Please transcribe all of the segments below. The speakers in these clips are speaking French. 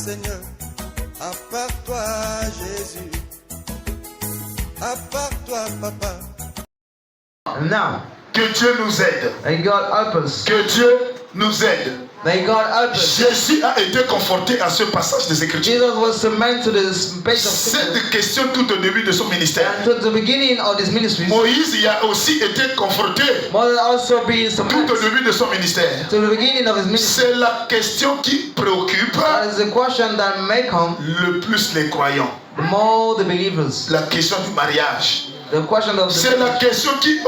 Seigneur, à part toi, Jésus, à part toi, Papa. Now, Que Dieu nous aide. may God help us. Que Dieu nous aide. May God help us. Jésus a été conforté à ce passage des Écritures. Jesus was cemented to this page of scripture. Cette question tout au début de son ministère. And to the beginning of this ministry, Moïse y a aussi été conforté Moses also being tout au cemented début de son ministère. to the beginning of his ministry. C'est la question qui préoccupe That is the question that may come le plus les croyants. the more the believers. La question du mariage. The question of C'est la question qui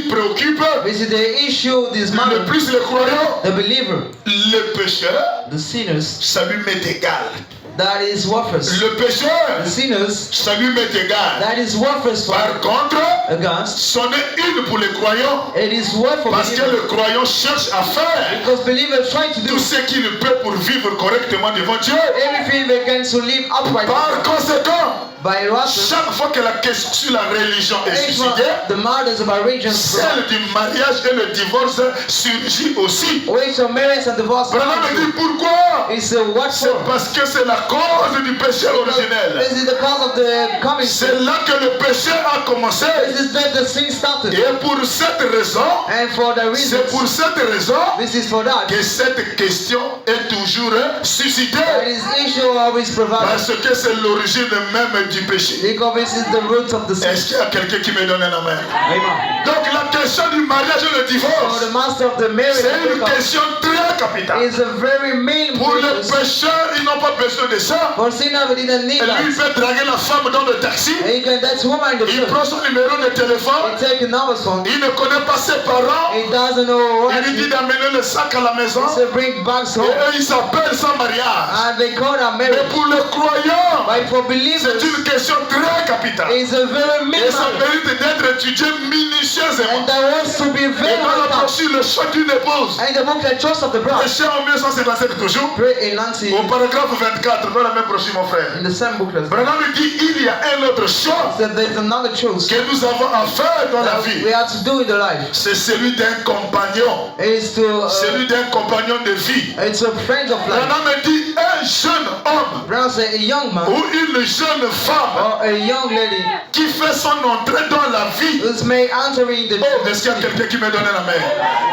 préoccupe this is the issue this le matter. plus les croyants. The believer, Le pécheur, the sinners, ça lui met égal. that is worthless. Le pécheur, The sinners, ça lui met égal. that is worthless for Par contre, against. c'en est une pour les croyants. It is worth for Parce que believers. le croyant cherche à faire Because believers try to do tout ce qu'il peut pour vivre correctement devant Dieu. everything they can to live upright. Par conséquent, By rather, chaque fois que la question sur la religion est suscitée, the matters of our region, celle du mariage et le divorce surgit aussi. ways of marriage and divorce. Branham me dit pourquoi? It's a what C'est for? parce que c'est la cause du péché originel. This is the cause of the coming sin. C'est là que le péché a commencé. This is that the sin started. Et pour cette raison, And for the reason, c'est pour cette raison this is for that. que cette question est toujours suscitée. That is issue always provided. Parce que c'est l'origine même du péché. Because this is the root of the sin. Est-ce qu'il y a quelqu'un qui me donne un amen? Amen. Donc la question du mariage et le So divorce, the master of the marriage c'est une question très capitale. is a very main Pour les purpose. pécheurs, ils n'ont pas besoin de ça. For sinner, we didn't need Et lui, il that. peut draguer la femme dans le taxi. And you can, that's woman in the Il church. prend son numéro de téléphone. He take a number phone. Il ne connaît pas ses parents. He doesn't know what Il lui dit he d'amener le sac à la maison. to bring bags Et home. eux, ils s'appellent sans mariage. And they call that Mais marriage. pour les croyants, But for c'est believers, une question très capitale. it's a very main Et ça matter. mérite d'être étudié minutieusement. And that wants to be Et very dans la well brochure, le choix d'une épouse. And the book that chose of the bride. Péché en 1957 toujours. Pray in Nancy Au paragraphe 24, dans la même brochure, mon frère. in the same booklet. Branham dit il y a un autre choix That there's another choice que nous avons à faire dans la that vie. we have to do in the life. C'est celui d'un compagnon. It's to Celui d'un compagnon de vie. it's a friend of life. Branham dit un jeune homme Brown say a young man ou une jeune femme or a young lady qui fait son entrée dans la vie. is may entering the Oh, est-ce qu'il y a quelqu'un qui me donne la main?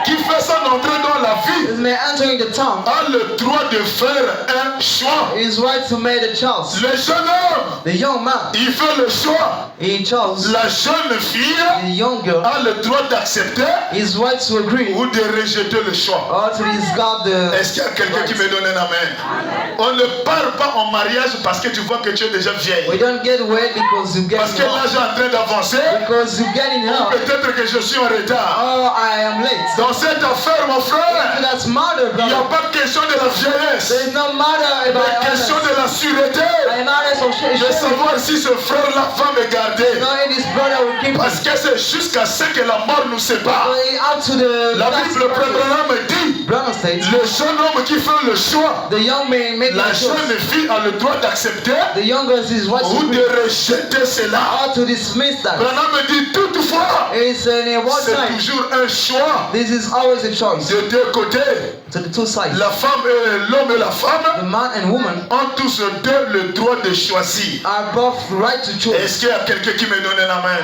Qui fait son entrée dans la vie is may entering the town a le droit de faire un choix. is right to make the choice. Le jeune homme, The young man il fait le choix. he chose La jeune fille the young girl a le droit d'accepter is right to agree ou de rejeter le choix. or to discard the Est-ce qu'il y a quelqu'un qui me donne un amen? On ne part pas en mariage parce que tu vois que tu es déjà we vieille. don't get wed because you get Parce que l'âge est en train d'avancer. because you get in love. Peut-être que je suis en retard. Oh, I am late. Dans cette affaire, mon frère, That's matter, il n'y a brother. pas de question de la vieillesse. There's no matter about La question de la sûreté. I matter of De savoir si ce frère-là va me garder. no, this brother will keep Parce que c'est jusqu'à ce que la mort nous sépare. up to the La Bible premièrement me dit, Brother states le jeune homme qui fait le choix, the young man make la the choice. jeune fille a le droit d'accepter The younger is right ou to de rejeter cela. or to dismiss that. Branham me dit toutefois, It's in a one c'est side. toujours un choix This is always a choice. de deux côtés. To the two sides. La femme et l'homme et la The femme man and woman ont tous deux le droit de choisir. are both right to choose. Est-ce qu'il y a quelqu'un qui me donne un amen?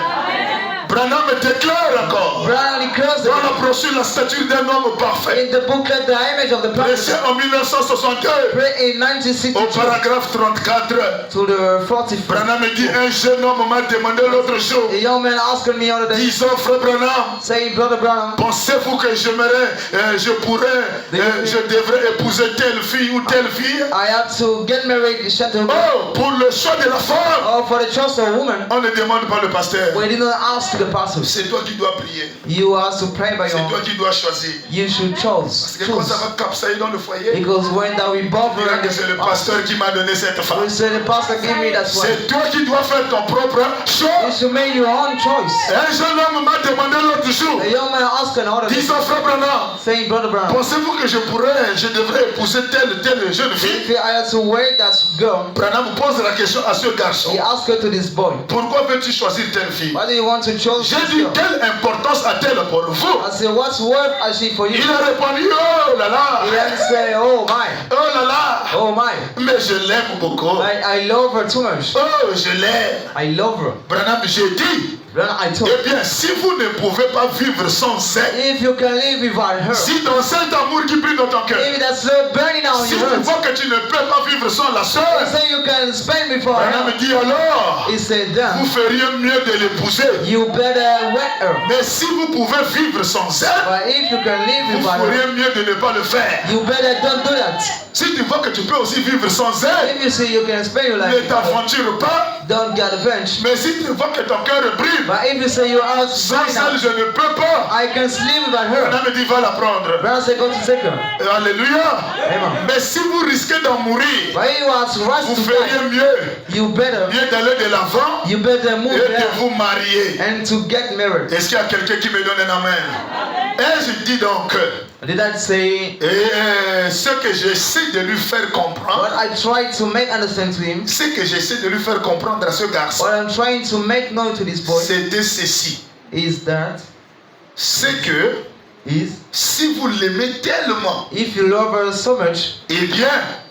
Branham déclare encore Brother declares dans la that brochure la statue d'un homme parfait. in the booklet the image of the Pressé prophet en 1962 pray in au 1962 paragraphe 34. to the 44. Branham dit un jeune homme m'a demandé l'autre jour. A young man asked me the other day, Disons frère Branham, saying, Brother Branham, pensez-vous que je pourrais, je devrais épouser telle fille ou telle fille? I have to get married in Shantou. Oh, pour le choix de la femme, Or for the choice of a woman, on ne demande pas le pasteur. we did not ask the pastor. C'est toi qui dois prier. You have to pray by C'est your toi own. qui dois choisir. You should Parce choose. que quand ça Choose. va capsailler dans le foyer, Because when that we both on dira que c'est le pasteur qui m'a donné cette femme. we say the pastor give me that one. C'est toi qui dois faire ton propre choix. You should make your own choice. Un jeune homme m'a demandé l'autre jour, A young man asked another day, disons frère Branham, saying, Brother Branham, pensez-vous que je devrais épouser telle jeune fille? if I had to wed that girl, Branham pose la question à ce garçon. he ask her to this boy, pourquoi veux-tu choisir telle fille? why do you want to choose J'ai this dit, girl? quelle importance a-t-elle pour vous? I said, what's worth is she for you? Il a répondu, oh là là, He then say, oh my, oh là là, oh my, mais je l'aime beaucoup. I love her too much. Oh, je l'aime. I love her. Branham, j'ai dit, Then I told eh bien, si vous ne pouvez pas vivre sans elle, if you can live without her, si dans cet amour qui brille dans ton cœur, if that's love burning out si in tu your heart, vois que tu ne peux pas vivre sans la he sœur, say you can spend before Branham her. dit alors, He said, vous then feriez mieux de l'épouser. you better wed her. Mais si vous pouvez vivre sans elle, But if you can live vous without her, feriez mieux de ne pas le faire. you better don't do that. Si tu vois que tu peux aussi vivre sans elle, If you say you can spend your life ne without her, t'aventure pas. don't get revenge. Mais si tu vois que ton cœur brille, But if you say your heart is sans burning elle, out, je ne peux pas. I can sleep without her. Branham dit, va la prendre. Brother say go to take her. Alléluia. Amen. Mais si vous risquez d'en mourir, But if you are vous rushed to die, feriez mieux, you better d'aller de l'avant move et de there vous marier. and to get married. Est-ce qu'il y a quelqu'un qui me donne un amen? Et je dis donc, Did I say ce que j'essaie de lui faire what comprendre, I tried to make understand to him? ce que j'essaie de lui faire comprendre à ce garçon, What I'm trying to make known to this boy c'était ceci. is that C'est que si vous l'aimez tellement, if you love her so much, eh bien,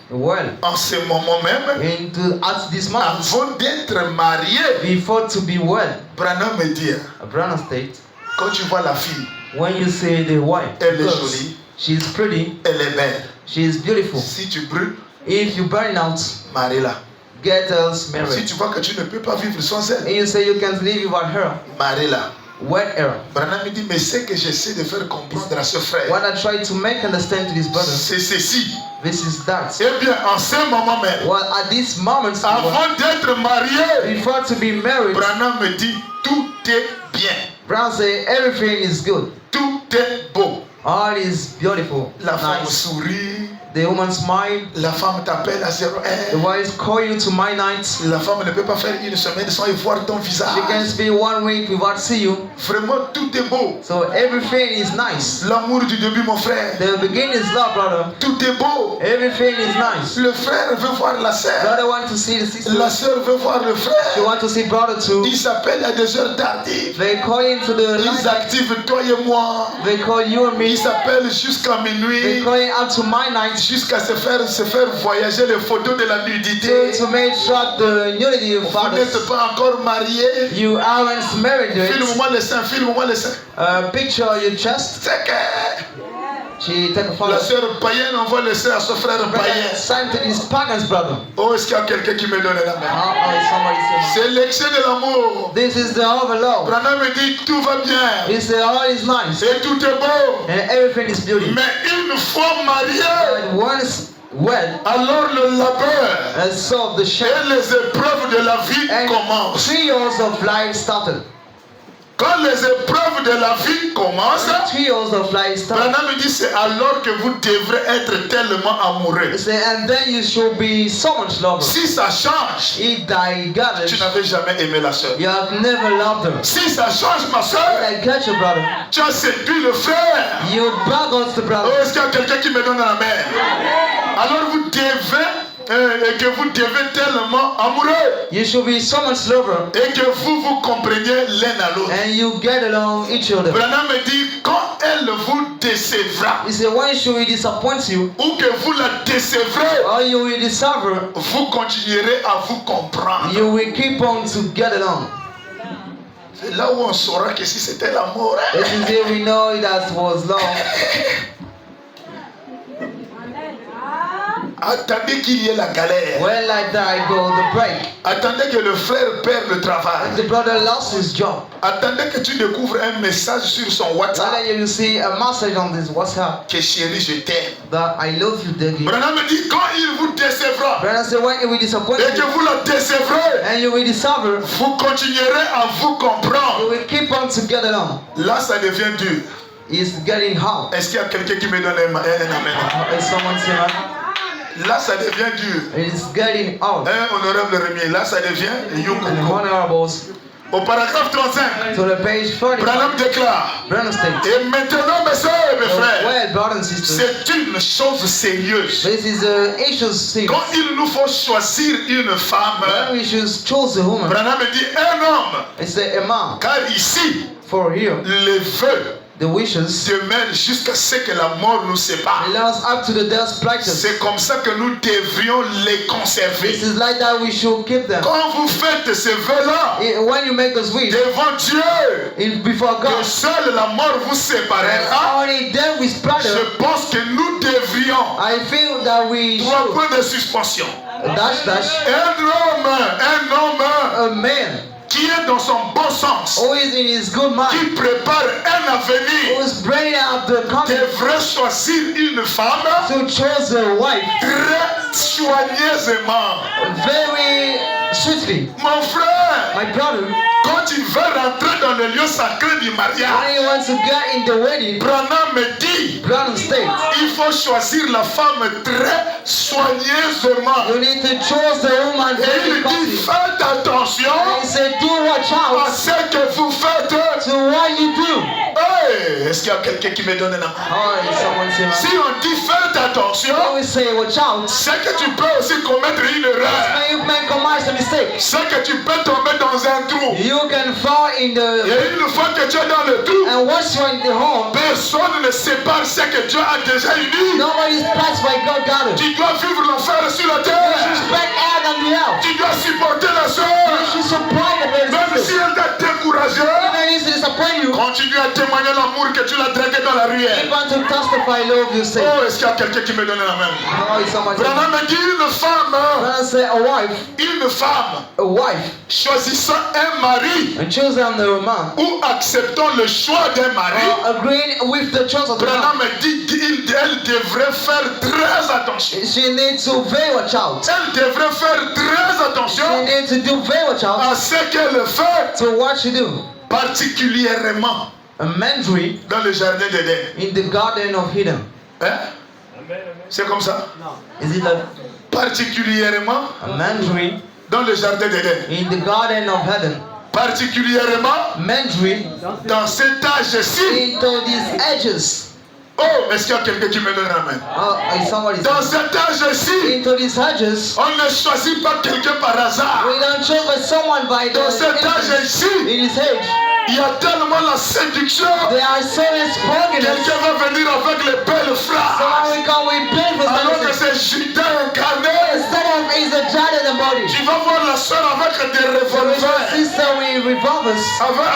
well, en ce moment même, at this moment, avant d'être marié, before to be wed, Branham me dit, Branham state, quand tu vois la fille, when you say the wife, elle est because jolie, she's pretty, elle est belle. she is beautiful. Si tu brûles, If you burn out, marie-la. get us Si married. tu vois que tu ne peux pas vivre sans elle, And you say you can't live without her, marie-la. wed her. Branham me dit, mais ce que j'essaie de faire comprendre à ce frère, What I try to make understand to this brother, c'est ceci. this is that. Eh bien, en ce moment même, Well, at this moment, avant d'être marié, before to be married, Branham me dit, tout est bien. Brown say everything is good. Tout est beau. All is beautiful. La femme Nice. sourit. The woman smile. La femme t'appelle à 0 The heure. wife call you to my night. La femme ne peut pas faire une semaine sans y voir ton visage. She can spend 1 week without see you. Vraiment, tout est beau. So everything is nice. L'amour du début, mon frère. The beginning is love, brother. Tout est beau. Everything is nice. Le frère veut voir la sœur. Brother want to see the sister. La sœur veut voir le She frère. want to see brother too. Ils s'appellent à des heures tardives. They call into the Ils night. activent toi et moi. They call you and me. Ils s'appellent jusqu'à They minuit. call it up to my night. Jusqu'à se faire voyager les photos de la nudité. To make sure the unity of Vous fathers. n'êtes pas encore marié. You aren't married yet. Filme-moi les seins, filme-moi les seins. Picture your chest. C'est que She take a photo. la sœur païenne envoie les seins à son frère païen. Sent to this pagan's brother. Oh, est-ce qu'il y a quelqu'un qui me donne la main? Somebody said. C'est l'excès de l'amour. This is the overload. Branham me dit tout va bien. He said all is nice Et tout est beau. and everything is beauty. Mais une fois marié, And once wed, alors le labeur and so the et shame les épreuves de la vie and commencent. 3 years of life started. Quand les épreuves de la vie commencent, 3 years of life started. Branham me dit c'est alors que vous devrez être tellement amoureux. He said, and then you should be so much loved. Si ça change, If thy God, tu n'avais jamais aimé la sœur. you have never loved her. Si ça change, ma soeur, I got you, brother. tu as séduit le frère. You bargains the Oh, brother. est-ce qu'il y a quelqu'un qui me donne la main? Alors vous devez, et que vous devez tellement amoureux, You should be so much lover, et que vous vous compreniez l'un à l'autre. and you get along each other. Branham me dit, quand elle vous décevra, He said, when she will disappoint you, ou que vous la décevrez, or you will discover, vous continuerez à vous comprendre. you will keep on to get along. C'est là où on saura que si c'était l'amour. Hein? This is here we know that was love. Attendez qu'il y ait la galère. When like that I go the break, Attendez que le frère perde le travail. the brother lost his job. Attendez que tu découvres un message sur son WhatsApp. Then you will see a message on this WhatsApp Que chérie, je t'aime. that I love you, Daddy. Branham me dit quand il vous décevra Brother said, when you will disappoint et que you, vous la décevrez, and you will discover, vous continuerez à vous you comprendre. will keep on to get along. Là, ça devient dur. It's getting hard. Est-ce qu'il y a quelqu'un qui me donne un amen? Is someone saying, Là, ça devient dur. it's getting hard. Honorable Rémi, là, ça devient And Yukoko. honorables, Au paragraphe 35, To the page 40. Branham déclare. Branham states. Et maintenant, mes soeurs et mes frères, Well, brothers and sisters, c'est une chose sérieuse. this is a issue serious. Quand il nous faut choisir une femme, When we should choose a woman, Branham dit un homme. it's a man. Car ici, For here, les vœux the wishes demeurent jusqu'à ce que la mort nous sépare. belongs up to the death practice. C'est comme ça que nous devrions les This conserver. is like that we should keep them. Quand vous faites ces vœux-là, When you make those wish devant Dieu, before que God, seule la mort vous séparera, only then we spread je it. pense que nous devrions, I feel that we 3 should points de suspension, dash un homme a man qui est dans son bon sens, who is in his good mind, qui prépare un who avenir, is bringing up the coming devrait choisir une femme to choose a wife très soigneusement. very sweetly. Mon frère, My brother, quand tu veux rentrer dans le lieu sacré du mariage, when he wants to get in the wedding, Branham me dit, Branham states, il faut choisir la femme très soigneusement. you need to choose the woman Et very il dit, closely. faites attention And he said, do watch à out ce que vous faites. to what you do. Hey, est-ce qu'il y a quelqu'un qui me donne un amour? Oh, someone say, Si on dit faites attention, we say, watch out. c'est que tu peux aussi commettre une erreur. You can commit a mistake. C'est que tu peux tomber dans un trou. You can fall in the. Et une fois que tu es dans le trou, And once you're in the home, personne ne sépare ce que Dieu a déjà uni. nobody's passed by God gathered. Tu dois vivre l'enfer sur la You terre. should spread out on the earth. Tu dois supporter la You soeur. should supply the Même person. si elle t'a découragé, Even if it disappoint you, continue à témoigner l'amour que tu l'as dragué dans la ruelle. keep on to testify love you say. Oh, est-ce qu'il y a quelqu'un qui me donne la main? Oh, is someone say. Branham me dit une femme, When I say une femme, a wife, choisissant un mari and choose them the man, ou acceptant le choix d'un mari, agreeing with the choice of the Branham man, me dit qu'elle devrait faire très attention. she needs to very watch out. Elle devrait faire très attention She needs to do very watch out à ce qu'elle fait, to what you do. particulièrement A mandarin dans le jardin d'Éden. in the garden of Eden. Hein? C'est comme ça? Is it like Particulièrement a mandarin dans le jardin d'Éden. in the garden of Eden? Particulièrement Mandarin dans cet âge-ci. into these edges. Oh, est-ce qu'il y a quelqu'un qui me donne la main? Is somebody Dans cet âge-ci, into these edges? on ne choisit pas quelqu'un par hasard. We don't choose by someone by the Dans cet entrance. âge-ci, In his age. il y a tellement la séduction. There are so many spoken. Quelqu'un va venir avec les belles phrases. Someone will come with beautiful Alors que sentences. c'est Judas incarné. Instead of is a child in the body. Tu vas voir la soeur avec des revolvers. Sister with revolvers.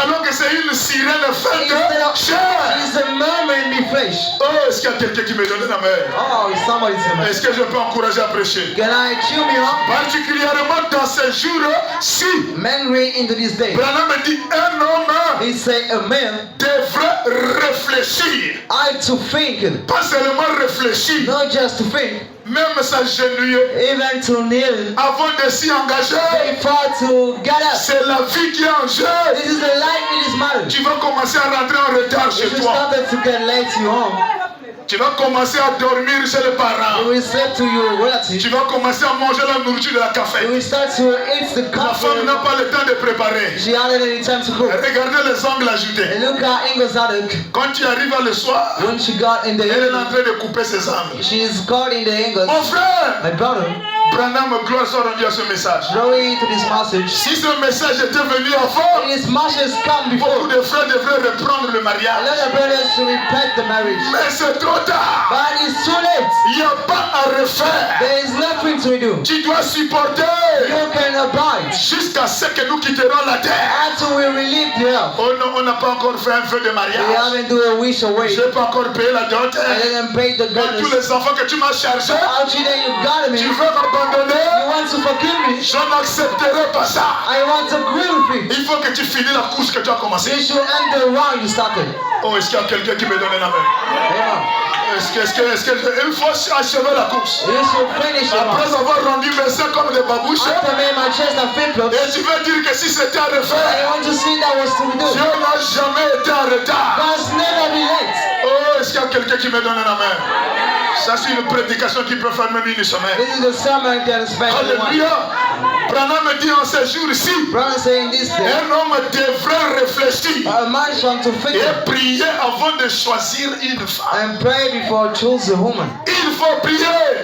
Alors que c'est une sirène faite Instead de of chair. is a mermaid in flesh. Oh, est-ce qu'il y a quelqu'un qui me donne la main? Oh, is somebody saying? Est-ce que je peux encourager à prêcher? Can I cheer me up? Particulièrement dans ces jours-ci, Mandarin into this day. Branham me dit un homme He say a man devrait réfléchir. I to think, Pas seulement réfléchir, not just to think, même s'agenouiller even to kneel. avant de s'y engager. Before to get up. C'est la vie qui est en jeu. This is the life in this marriage. Tu vas commencer à rentrer en retard You chez should toi. start to get late to home. Tu vas commencer à dormir chez les You parents. will say to your relatives. Tu vas commencer à manger la nourriture de la You café. will start to eat the La femme n'a coffee. pas le temps de préparer. She hadn't any time to cook. Regardez les ongles ajoutés. And look at Ingo Zadok. Quand tu arrives le soir, When she got in the elle est en evening, train de couper ses ongles. she is caught in the Mon Ingles. frère, My brother, Branham, gloire soit rendue à ce message. glory to this message. Si ce message était venu avant, This message come beaucoup before. de frères devraient reprendre le A mariage. lot of brothers should repent the marriage. Mais c'est trop tard. But it's too late. Il n'y a pas à refaire. There is nothing to do. Tu dois supporter You can abide jusqu'à ce que nous quitterons la terre. until we relieve the earth. Oh non, on n'a pas encore fait un feu de We mariage. haven't do a wish away. Je n'ai pas encore payé la dot. I didn't pay the Et tous goddess. les enfants que tu m'as chargés, Our children, you got me. tu You veux m'abandonner? want to forgive me? Je n'accepterai pas ça. I want to agree with you. Il faut que tu finisses la course que tu as commencée. You should end the round you started. Oh, est-ce qu'il y a quelqu'un qui me donne la main? Amen. Il faut achever la course. You should finish the round. Après avoir rendu mes seins comme des babouches, After me, my chest and flip-flops. et tu veux dire que si c'était à I refaire, want to see that was to be Dieu done. n'a jamais été en retard. God's never be late. Oh, est-ce qu'il y a quelqu'un qui me donne la main? Ça, c'est une prédication qui peut faire même une semaine. This is the sermon that is spent in one. Alléluia. Branham me dit en ces jours-ci, Brother saying this day, un homme devrait réfléchir a man shall to think et prier avant de choisir une femme. and pray before choose a woman. Il faut prier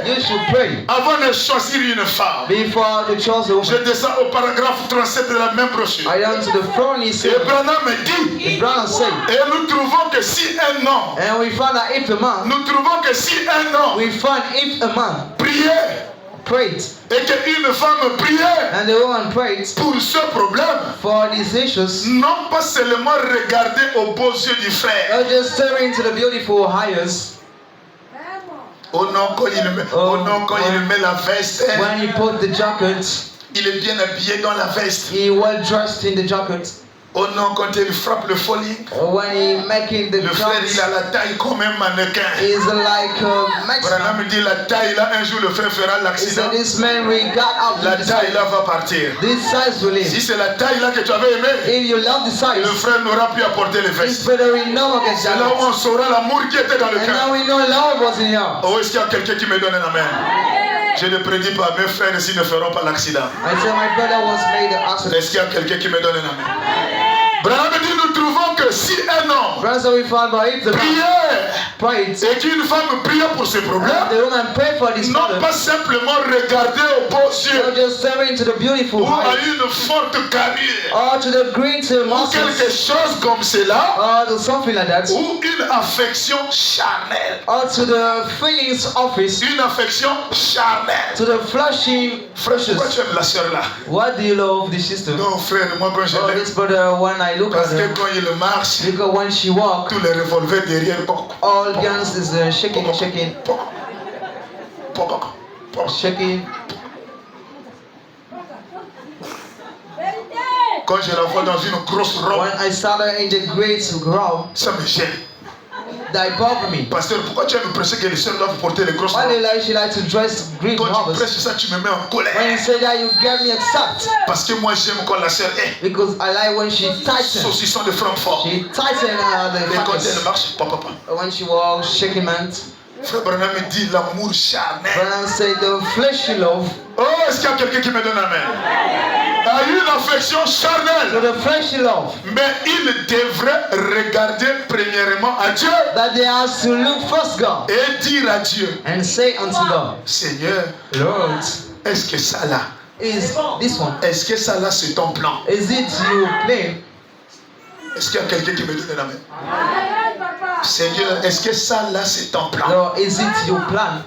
You should pray avant de choisir une femme. before to choose a Je woman. descends au paragraphe 37 de la même brochure. I down to the throne, he Et said, Branham me dit, Brother said, et nous trouvons que si un homme, and we found that if a man, nous trouvons que si un homme we found if a man priait prayed et qu'une femme priait and the woman prayed pour ce problème, for these issues, non pas seulement regarder aux beaux yeux du frère. not just staring to the beautiful hires. Oh non, quand il met, oh non, quand il met la veste, When he put the jacket, il est bien habillé dans la veste. he well dressed in the jacket. Oh non, quand il frappe le folie, When he making the le frère il a crowds, la taille comme un mannequin. is like a Mexican. Branham dit la taille là, un jour le frère fera He l'accident. said, this man we got up La to taille là va partir. this size will Si live. c'est la taille là que tu avais aimé, If you love the le size, frère n'aura plus à porter les it's vestes. better we no longer C'est là où jacket. on saura l'amour qui était dans le And now cœur. we know love was in here. Oh, est-ce qu'il y a quelqu'un qui me donne un amen? Je ne prédis pas, mes frères ici ne feront pas l'accident. I said my brother was made an accident. Est-ce qu'il y a quelqu'un qui me donne un amen? Branham dit, nous trouvons que si un homme Brothers, we found by if the man priait prayed et qu'une femme priait pour ses and problèmes, the woman prayed for this non problem, pas simplement regarder aux beaux not yeux just staring to the beautiful ou à eyes une forte carrière or to the green to ou quelque muscles chose comme cela or to something like that ou une affection charnelle. or to the feelings office, Une affection charnelle. to the flashing Frère, pourquoi flashes. tu aimes la soeur là? What do you love the sister? Non frère, moi quand je Oh, l'aime, this brother, when I look parce at que her, quand il marche, because when she walk, tous les revolvers derrière, poc, all guns is shaking, shaking, poc, poc, poc. shaking. Quand je la vois dans une grosse robe, When I saw her in the great crowd, ça me gêne. that bothered me. Pasteur, pourquoi tu as me prêché que les sœurs doivent porter les grosses Why robes? do like she like to dress green Quand tu robes? prêches ça, tu me mets en When you colère. say that, you get me upset Parce que moi j'aime quand la sœur est because I like when she tightens. saucisson de Francfort. She tightens the Et quand elle fingers. marche, papa. When she walks, shaking man. Frère Branham me dit l'amour charnel. Brother say the fleshy love, Oh, est-ce qu'il y a quelqu'un qui me donne amen? A une affection so charnelle. the fleshy love Mais il devrait regarder premièrement à Dieu that they has to look first God et dire à Dieu, and say unto God, Seigneur, Lord, est-ce que ça là, is this one? est-ce que ça là c'est ton plan? Is it you play? Est-ce qu'il y a quelqu'un qui me donne un amen? Seigneur, est-ce que ça là c'est ton plan? Lord, is it your plan?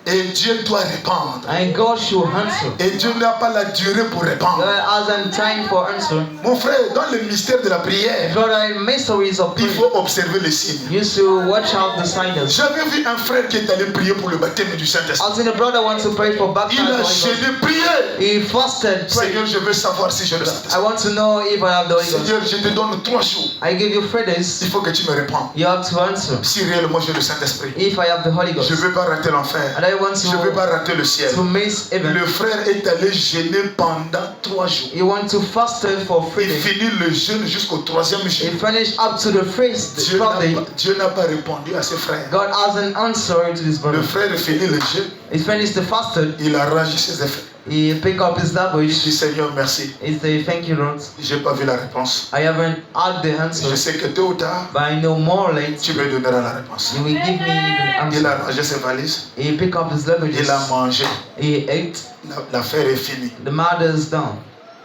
Et Dieu doit répondre. And God should answer. Et Dieu n'a pas la durée pour répondre. God hasn't time for answer. Mon frère, dans le mystère de la prière, Brother, in mysteries of il prayer, faut observer les signes. you should watch out the signs. J'avais vu un frère qui est allé prier pour le baptême du Saint-Esprit. As in the brother wants to pray for Il baptism. a jeûné, prié. He fasted, prayed. Seigneur, je veux savoir si je le I Saint-Esprit. want to know if I have the Holy Ghost. Seigneur, je te donne 3 jours. I give you 3 days. Il faut que tu me répondes. You have to answer. Si réellement j'ai le Saint-Esprit, If I have the Holy Ghost. je ne veux pas rater l'enfer. And I want Je ne veux pas rater le ciel. to miss even. Le frère est allé jeûner pendant 3 jours. You want to fast for 3 Il days. finit le jeûne jusqu'au 3e He jour. finished up to the first day. Dieu n'a pas répondu à ses frères. God hasn't answered to this Le brother. frère finit le jeûne. He finished the fasted. Il a rangé ses effets. He picked up his Il luggage. dit Seigneur, merci. He said, thank you, Lord. J'ai pas vu la réponse. I haven't had the Je answer, sais que tôt ou tard, but I know more late. tu me donneras la réponse. You will give me the Il answer. a rangé ses valises. He picked up his luggage. Il a mangé. He ate. L'affaire est finie. The mother's done.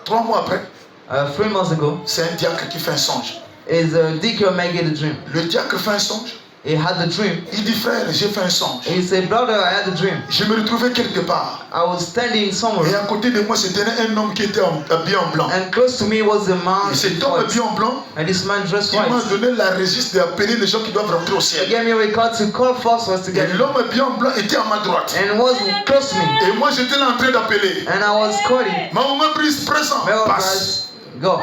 3 mois après, 3 months ago, c'est un diacre qui fait un songe. is Deacon making a dream. Le diacre fait un songe. He had the dream. Il dit frère, j'ai fait un songe. He said, brother, I had a dream. Je me retrouvais quelque part. I was standing Et somewhere, à côté de moi, c'était un homme qui était habillé en blanc. and close to me was a man Et cet in homme white. habillé en blanc, And this man dressed il m'a white. donné la registre d'appeler les gens qui doivent rentrer au He ciel. gave me a record to call first was to Et get l'homme habillé en blanc était à ma droite. and was close to me. Et moi, j'étais là en train d'appeler. And I was calling. Maman prise présent. Well, Passe. Go.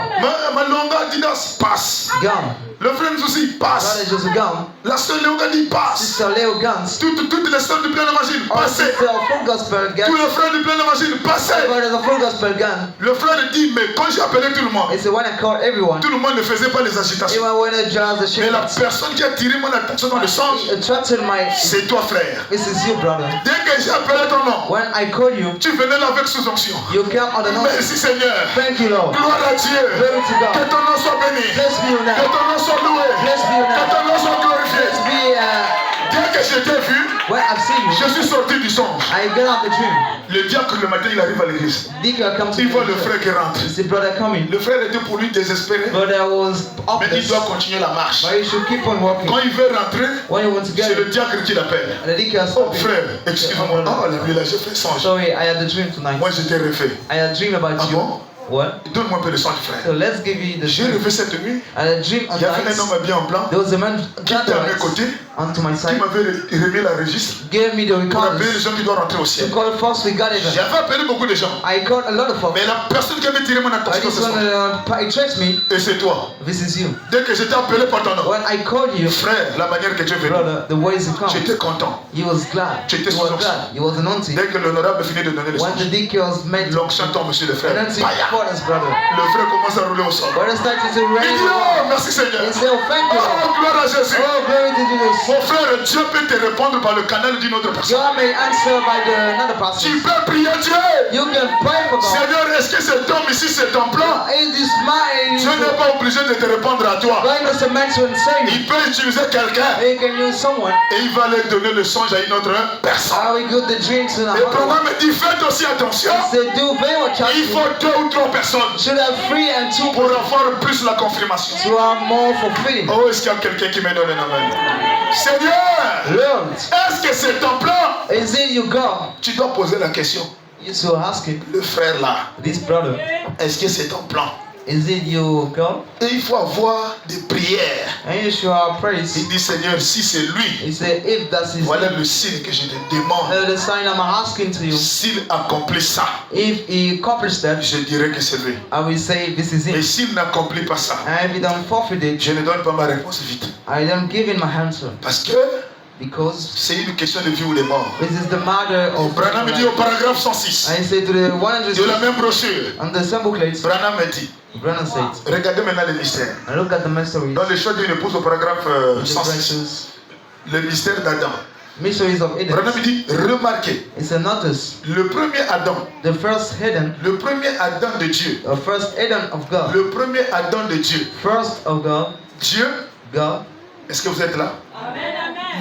Ma longa Adidas passe. Gone. Le frère nous aussi passe. Brother just gone. La sœur Léoga dit passe. Sister Leo guns. Toutes les sœurs du plein évangile, Our passez. sister of full gospel Tous guns. les frères du plein évangile, passez. Brothers of full gospel gun. Le frère dit, mais quand j'ai appelé tout le monde, He said when I called everyone, tout le monde ne faisait pas les agitations. even when I just the Mais la shit personne qui a tiré mon attention dans le sens, attracted my. c'est toi, frère. This is you, brother. Dès que j'ai appelé ton nom, When I call you, tu venais là avec sous-onction. you came on the note. Merci Seigneur. Thank you, Lord. Gloire à Dieu. Glory to Que God. ton nom soit béni. Bless be your Que name. ton nom soit loué. Bless be your Que name. ton nom soit glorifié. Bless be. Dès que je t'ai vu, When I've seen you, je suis sorti du songe. I get out the dream. Le diacre le matin, il arrive à l'église. Deacon come to Il voit me. le frère qui rentre. He said, brother, coming. Le frère était pour lui désespéré, Brother was mais il hopeless, doit continuer la marche. but you should keep on walking. Quand il veut rentrer, When you want to get c'est le it, diacre qui l'appelle. and the deacon Oh stopped him. frère, excuse-moi. Oh la nuit là, j'ai fait songe. Sorry, I had the dream tonight. Moi j'étais refait. I had a dream about Ah you. bon? What? Donne-moi un peu de songe, So frère. let's give you the J'ai dream. rêvé cette nuit. I had a dream Il y avait un tonight. homme habillé en blanc There was a man qui était à mes côtés, onto my qui side, m'avait remis la registre gave me the pour appeler les recorders gens qui doivent rentrer au to ciel. call first we got it. J'avais appelé beaucoup de gens, I called a lot of folks. mais la personne qui avait tiré mon But attention this ce one soir, it traced me. et c'est toi. This is you. Dès que j'étais appelé par ton nom, When I called you, frère, la manière que tu es venu, brother, the ways you come, j'étais content. he was glad. J'étais He was sous glad. He was anointed. Dès que l'honorable finit de donner le When the songe, deacon was meant to l'onction tombe sur le frère. anoint Paya. for us, brother. Le frère commence à rouler au sol. Brother started to Il raise dit, the oh, merci Seigneur. He said, oh, thank you, Lord. Oh, gloire à Jésus. Oh, glory to Jesus. Mon frère, Dieu peut te répondre par le canal d'une autre personne. God may answer by another person. Tu peux prier Dieu. You can pray for God. Seigneur, est-ce que cet homme ici, c'est ton plan? In this mind, Dieu n'est pas obligé de te répondre à toi. God is a man to save you. Il peut utiliser quelqu'un He can use someone. et il va aller donner le songe à une autre personne. How we got the drinks in Le our programme dit, faites aussi attention. He said, do very much. Il faut 2 ou 3 personnes Should have 3 and 2 pour avoir plus la confirmation. to have more fulfilling. Oh, est-ce qu'il y a quelqu'un qui me donne un amen? Seigneur, Lord, est-ce que c'est ton plan? is it you God? Tu dois poser la question. You should ask him, Le frère là, this brother, est-ce que c'est ton plan? is it you God? Et il faut avoir des prières. And you should have praise. Il dit, Seigneur, si c'est lui, He said, if that's his voilà name, le signe que je te demande. the sign I'm asking to you, S'il accomplit ça, if he accomplished that, je dirais que c'est lui. I will say this is Et him. s'il n'accomplit pas ça, And if he don't forfeit it, je ne donne pas ma réponse vite. I don't give him my answer. Parce que Because c'est une question de vie ou de mort. this is the matter of Branham dit au paragraphe 106 I say to the 100 de la même brochure, on the symbol plates, Branham dit, Brennan said, regardez maintenant le mystère. and look at the mysteries, Dans le choix d'une épouse au paragraphe the 106, branches, le mystère d'Adam. mysteries of Branham Eden. dit, remarquez, It's a notice. le premier Adam, The first Eden, le premier Adam de Dieu, the first Eden of God, le premier Adam de Dieu, first of God, Dieu, God, est-ce que vous êtes là?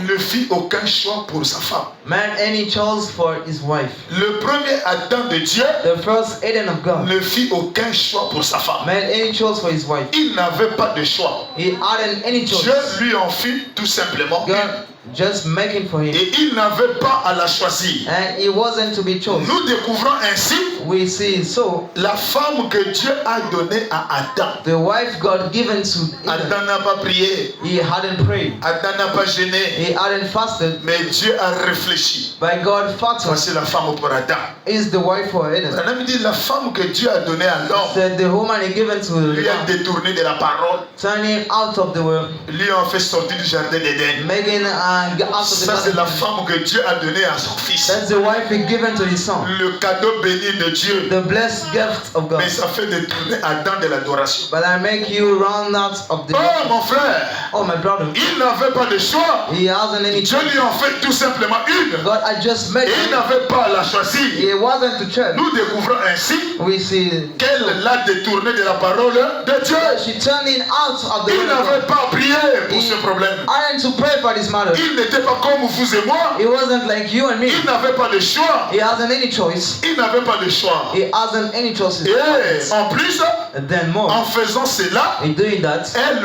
Ne fit aucun choix pour sa femme. man, and he chose for his wife. Le premier Adam de Dieu The first Eden of God, ne fit aucun choix pour sa femme. man, and he chose for his wife. Il n'avait pas de choix. He hadn't any Dieu choice. lui en fit tout simplement une. God just making for him, Et il n'avait pas à la choisir. and he wasn't to be chosen. Nous découvrons ainsi We see so la femme que Dieu a donnée à Adam. the wife God given to Eden. Adam n'a pas prié, He hadn't prayed. Adam n'a pas gêné, He hadn't fasted. mais Dieu a réfléchi. By God factor Voici la femme pour Adam. is the wife for Eden. Adam dit la femme que Dieu a donnée à l'homme That the woman he given to lui a the détourné de la parole, turning out of the world, lui a fait sortir du jardin d'Éden. making and get out of the Ça c'est la garden. femme que Dieu a donnée à son fils. That's the wife he given to his son. Le cadeau béni de Dieu. The blessed gift of God. Mais ça fait détourner Adam de l'adoration. But I make you run out of the Oh mon frère, Oh my brother. il n'avait pas de choix. He hasn't any Dieu choice. lui en fait tout simplement une. God I just made Et il him. n'avait pas à la choisir. He wasn't to church. Nous découvrons ainsi We see qu'elle l'a détourné de la parole de Dieu. she turned him out of the Il word of n'avait God. pas prié pour ce problème. I had to pray for this matter. Il n'était pas comme vous et moi. He wasn't like you and me. Il n'avait pas de choix. He hasn't any choice. Il n'avait pas de choix. He hasn't any choices. Et en plus, And then more, en faisant cela, in doing that, elle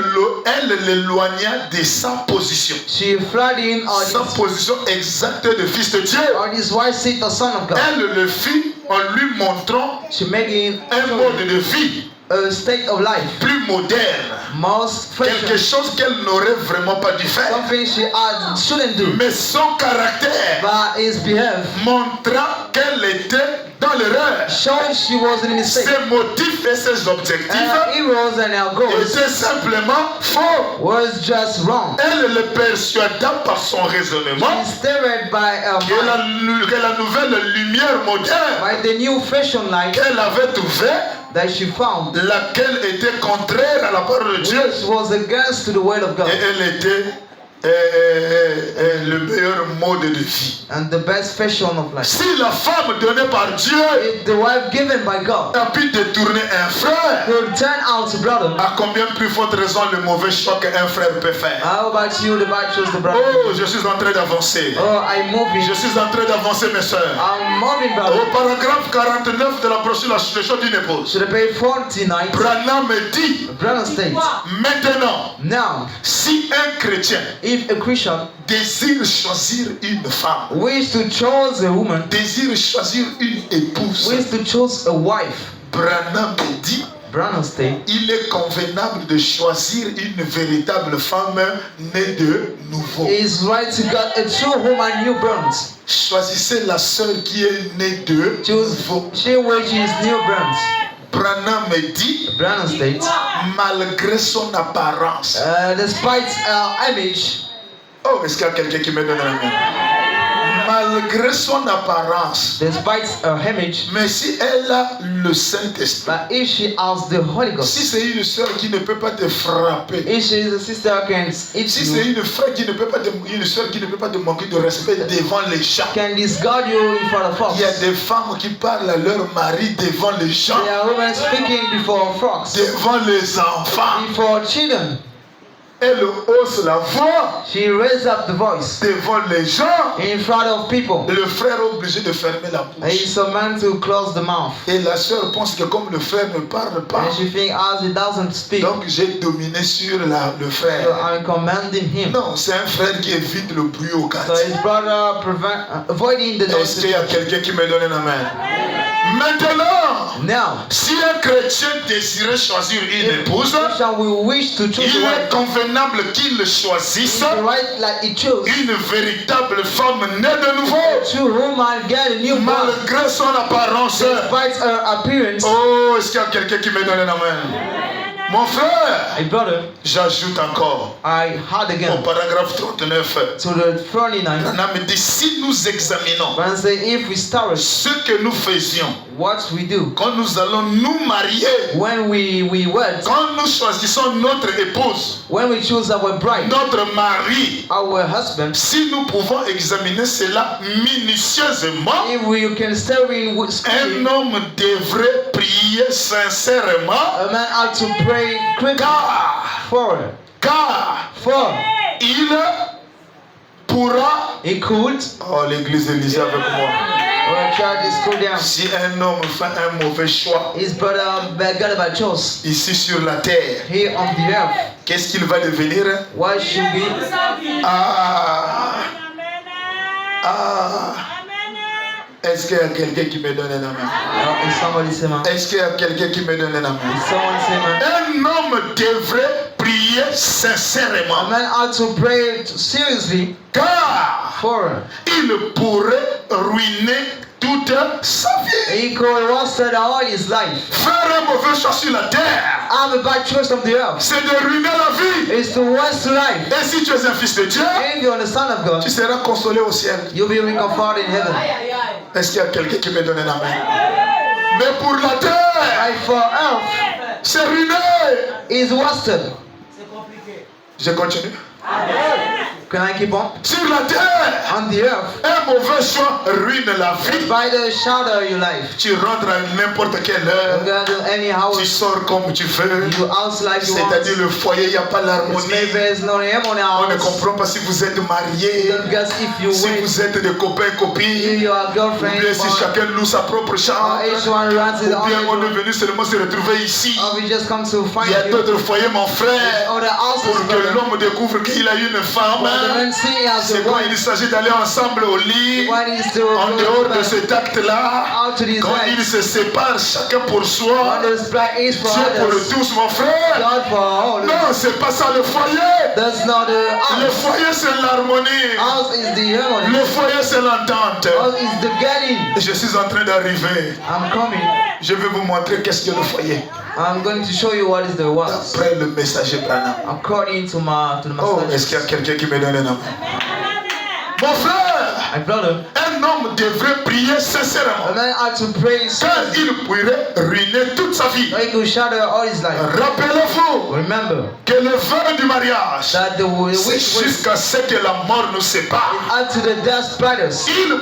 l'éloigna de sa position. she fled him Sa position exacte de fils de Dieu. on his wife seat, the son of God. Elle le fit en lui montrant She made him un mode de vie state of life. plus moderne, Most quelque fashion. chose qu'elle n'aurait vraiment pas dû faire. Something she shouldn't do. Mais son caractère But his behavior montra qu'elle était dans l'erreur. showing she was in a mistake. Ses motifs et ses objectifs Heroes and our goals étaient simplement faux. was just wrong. Elle le persuada par son raisonnement Instead by que la nouvelle lumière moderne by the new fashion light qu'elle avait trouvée, that she found, laquelle était contraire à la parole de Dieu, which was against to the word of God et elle était le meilleur mode de vie. and the best fashion of life. Si la femme donnée par Dieu If the wife given by God a pu détourner un frère, could turn out brother, à combien plus forte raison le mauvais choix qu'un frère peut faire? how about you? The Bible chose the brother. Oh, je suis en train d'avancer. Oh, I'm moving. Je suis en train d'avancer, mes soeurs. I'm moving, Au brother. paragraphe 49 de la brochure Le choix d'une épouse, To the page 49, Branham me dit brother states, maintenant, now, si un chrétien if a Christian désire choisir une femme, wish to choose a woman, désire choisir une épouse, wish to choose a wife, Branham me dit brother states, il est convenable de choisir une véritable femme née de nouveau. it's right to get a true woman newborn. Choisissez la sœur qui est née de Choose nouveau. she which is newborn. Branham me dit, Brother states, malgré son apparence. despite our image, Oh, est-ce qu'il y a quelqu'un qui me donne la main? Malgré son apparence. despite her image, Mais si elle a le Saint-Esprit, but if she has the Holy si Ghost, c'est une sœur qui ne peut pas te frapper, if she is a sister can hit si c'est you, une frère qui ne peut pas une sœur qui ne peut pas te manquer de respect devant les gens, can discard you in front of folks. il y a des femmes qui parlent à leur mari devant les gens, There are women speaking before folks, devant les enfants. before children. Elle hausse la voix She raised up the voice devant les gens. in front of people. Le frère est obligé de fermer la And bouche. it's a man to close the mouth. Et la sœur pense que comme le frère ne parle pas, And she thinks as he doesn't speak, donc j'ai dominé sur le so frère. I'm commanding him. Non, c'est un frère qui évite le bruit au So quartier. his brother avoiding the Est-ce qu'il y a quelqu'un qui me donne une main? Maintenant, Now, si un chrétien désirait choisir une épouse, Christian will wish to choose il a est wife. convenable qu'il choisisse It's right like he chose. une véritable femme née de nouveau, True woman get a new man. malgré son apparence. Despite her appearance, Oh, est-ce qu'il y a quelqu'un qui me donne la main? Mon frère, a brother, j'ajoute encore I had au again paragraphe 39. to the 39. On a dit si nous examinons But I say if we start ce que nous faisions what we do quand nous allons nous marier, when we wed, quand nous choisissons notre épouse, when we choose our bride, notre mari, our husband, si nous pouvons examiner cela minutieusement, if we can start in un screen, homme devrait prier sincèrement a man ought to pray quickly car for il pourra. he could Oh, l'église Élysée avec moi. or child is cool down. Si un homme fait un mauvais choix His brother God by chose ici sur la terre, here on the earth. qu'est-ce qu'il va devenir? What should be? Est-ce qu'il y a quelqu'un qui me donne la main? Is somebody say man? Est-ce qu'il y a quelqu'un qui me donne la main? Is someone say man? Un homme devrait prier A sincèrement man ought to pray seriously car for il pourrait ruiner toute sa vie. he could wasted all his life. Faire un mauvais choix sur la terre, I'm a bad choice of the earth. c'est de ruiner la vie. It's to waste life. Et si tu es un fils de Dieu, If you're the son of God, tu seras consolé au ciel. you'll be recomforted in heaven. Est-ce qu'il y a quelqu'un qui me donne la main? Mais pour la terre, Like for earth c'est ruiné. is wasted. Je continue. Can I keep on? Sur la terre, On the earth, un mauvais choix ruine la vie. by the shadow of your life. Tu rentres à n'importe quelle You heure, go to any tu house, sors comme tu veux. you house like you want. C'est-à-dire le foyer, il n'y a pas l'harmonie. Maybe there's no harmony On ne house. comprend pas si vous êtes mariés, Because if you si wait, vous êtes des copains, copines, you are ou girlfriend, bien si or chacun loue sa propre chambre, each one runs his ou bien on est own, venu seulement se retrouver ici. or we just come to Il find y a you. d'autres foyers, mon frère, Other houses, pour que brother. l'homme découvre qu'il a une femme. men see as c'est the quand wife. il s'agit d'aller ensemble au lit, The one is to en go dehors de back cet acte-là, out to these quand ils lives. se séparent chacun pour soi, One is black is for Dieu pour others, tous, mon frère. God for all. Non, c'est pas ça le foyer. That's not the Le house. foyer, c'est l'harmonie. House is the harmony. Le foyer, c'est l'entente. House is the getting. Je suis en train d'arriver. I'm coming. Je vais vous montrer qu'est-ce que le foyer. I'm going to show you what is the house. D'après le messager Branham. According to the Oh, message. est-ce qu'il y a quelqu'un qui me donne un nom? Mon frère, My brother, un homme devrait prier a sincèrement. man had to pray so Car il pourrait ruiner toute sa vie. he could shatter all his life. Rappelez-vous Remember que le vœu du mariage, that the c'est wish was jusqu'à ce que la mort nous sépare. up to the death brothers. Il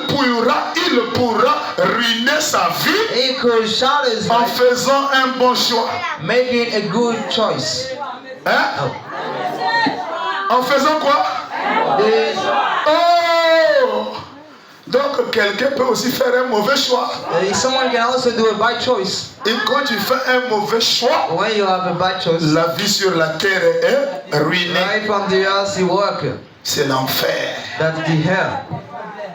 pourra ruiner sa vie He could shatter his en life, faisant un bon choix. making a good choice. Hein? En faisant quoi? The- Oh! Donc quelqu'un peut aussi faire un mauvais choix. someone can also do a bad choice. Et quand tu fais un mauvais choix, When you have a bad choice, la vie sur la terre est ruinée. right from the earth you work. C'est l'enfer. That's the hell.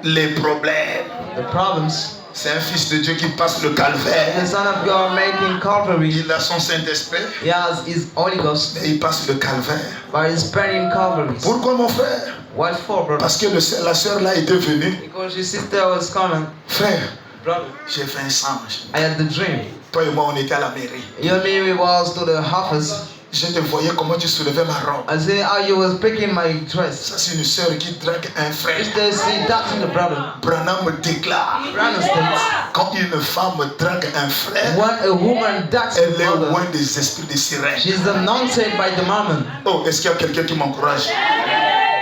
Les problèmes. The problems. C'est un fils de Dieu qui passe le calvaire. The Son of God making Calvary. Il a son Saint-Esprit, He has his Holy Ghost, mais il passe le calvaire. but he's spreading Calvary. Pourquoi mon frère? What for, brother? Parce que la sœur là était venue. Because your sister was coming. Frère, Brother, j'ai fait un songe. I had the dream. Toi et moi, on était à la mairie. You and me was to the office. Je te voyais comment tu soulevais ma robe. I see how you was picking my dress. Ça, c'est une sœur qui drague un frère. If they see that in the brother, Branham déclare, Brandon states, quand une femme drague un frère, when a woman dates elle a est brother, loin des esprits de sirène. she's anointed by the mammon. Oh, est-ce qu'il y a quelqu'un qui m'encourage?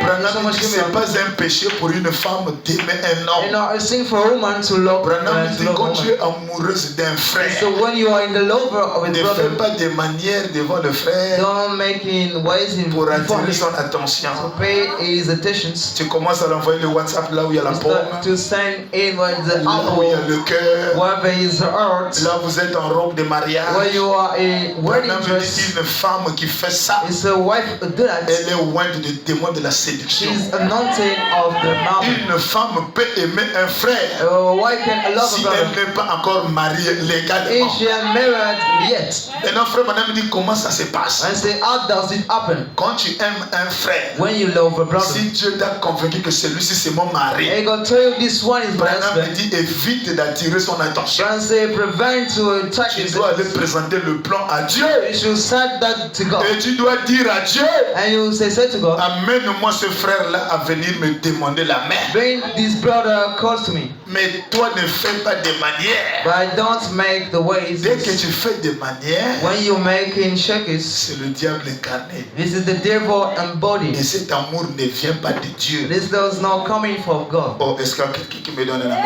Branham dit que ce n'est pas un péché pour une femme d'aimer un You homme. know, it's sin for a woman to love, Branham to dit love quand a tu woman. es amoureuse d'un frère, So when you are in the lover of a ne fais brother, pas des manières devant le frère don't make in ways in pour before attirer him son attention. to pay his attentions. Tu commences à l'envoyer le WhatsApp là où il y a la pomme, To send in where the là où il y a apple, le cœur, where there is heart, là vous êtes en robe de mariage. where you are a wedding Branham dress. dit une femme qui fait ça, It's a wife who do that. elle est loin des démons de la séduction. She's anointed of the mammon. Une femme peut aimer un frère A wife can love si a brother elle n'est pas encore mariée légalement. if she ain't married yet. Maintenant, frère Branham dit comment ça se passe. And say, how does it happen? Quand tu aimes un frère, When you love a brother, si Dieu t'a convaincu que celui-ci c'est mon mari, he gonna tell you this one is my Branham husband. dit évite d'attirer son attention. And say, prevent to attract Tu his dois aller présenter le plan à Dieu. You should send that to God. Et tu dois dire à Dieu, And you say to God, amène-moi ce frère-là à venir me demander la main. bring this brother close to me. Mais toi ne fais pas de manières. But don't make the ways. Dès que tu fais des manières, When you make in shakers, c'est le diable incarné. this is the devil embodied. Et cet amour ne vient pas de Dieu. This does not coming from God. Oh, est-ce qu'il y a quelqu'un qui me donne la main?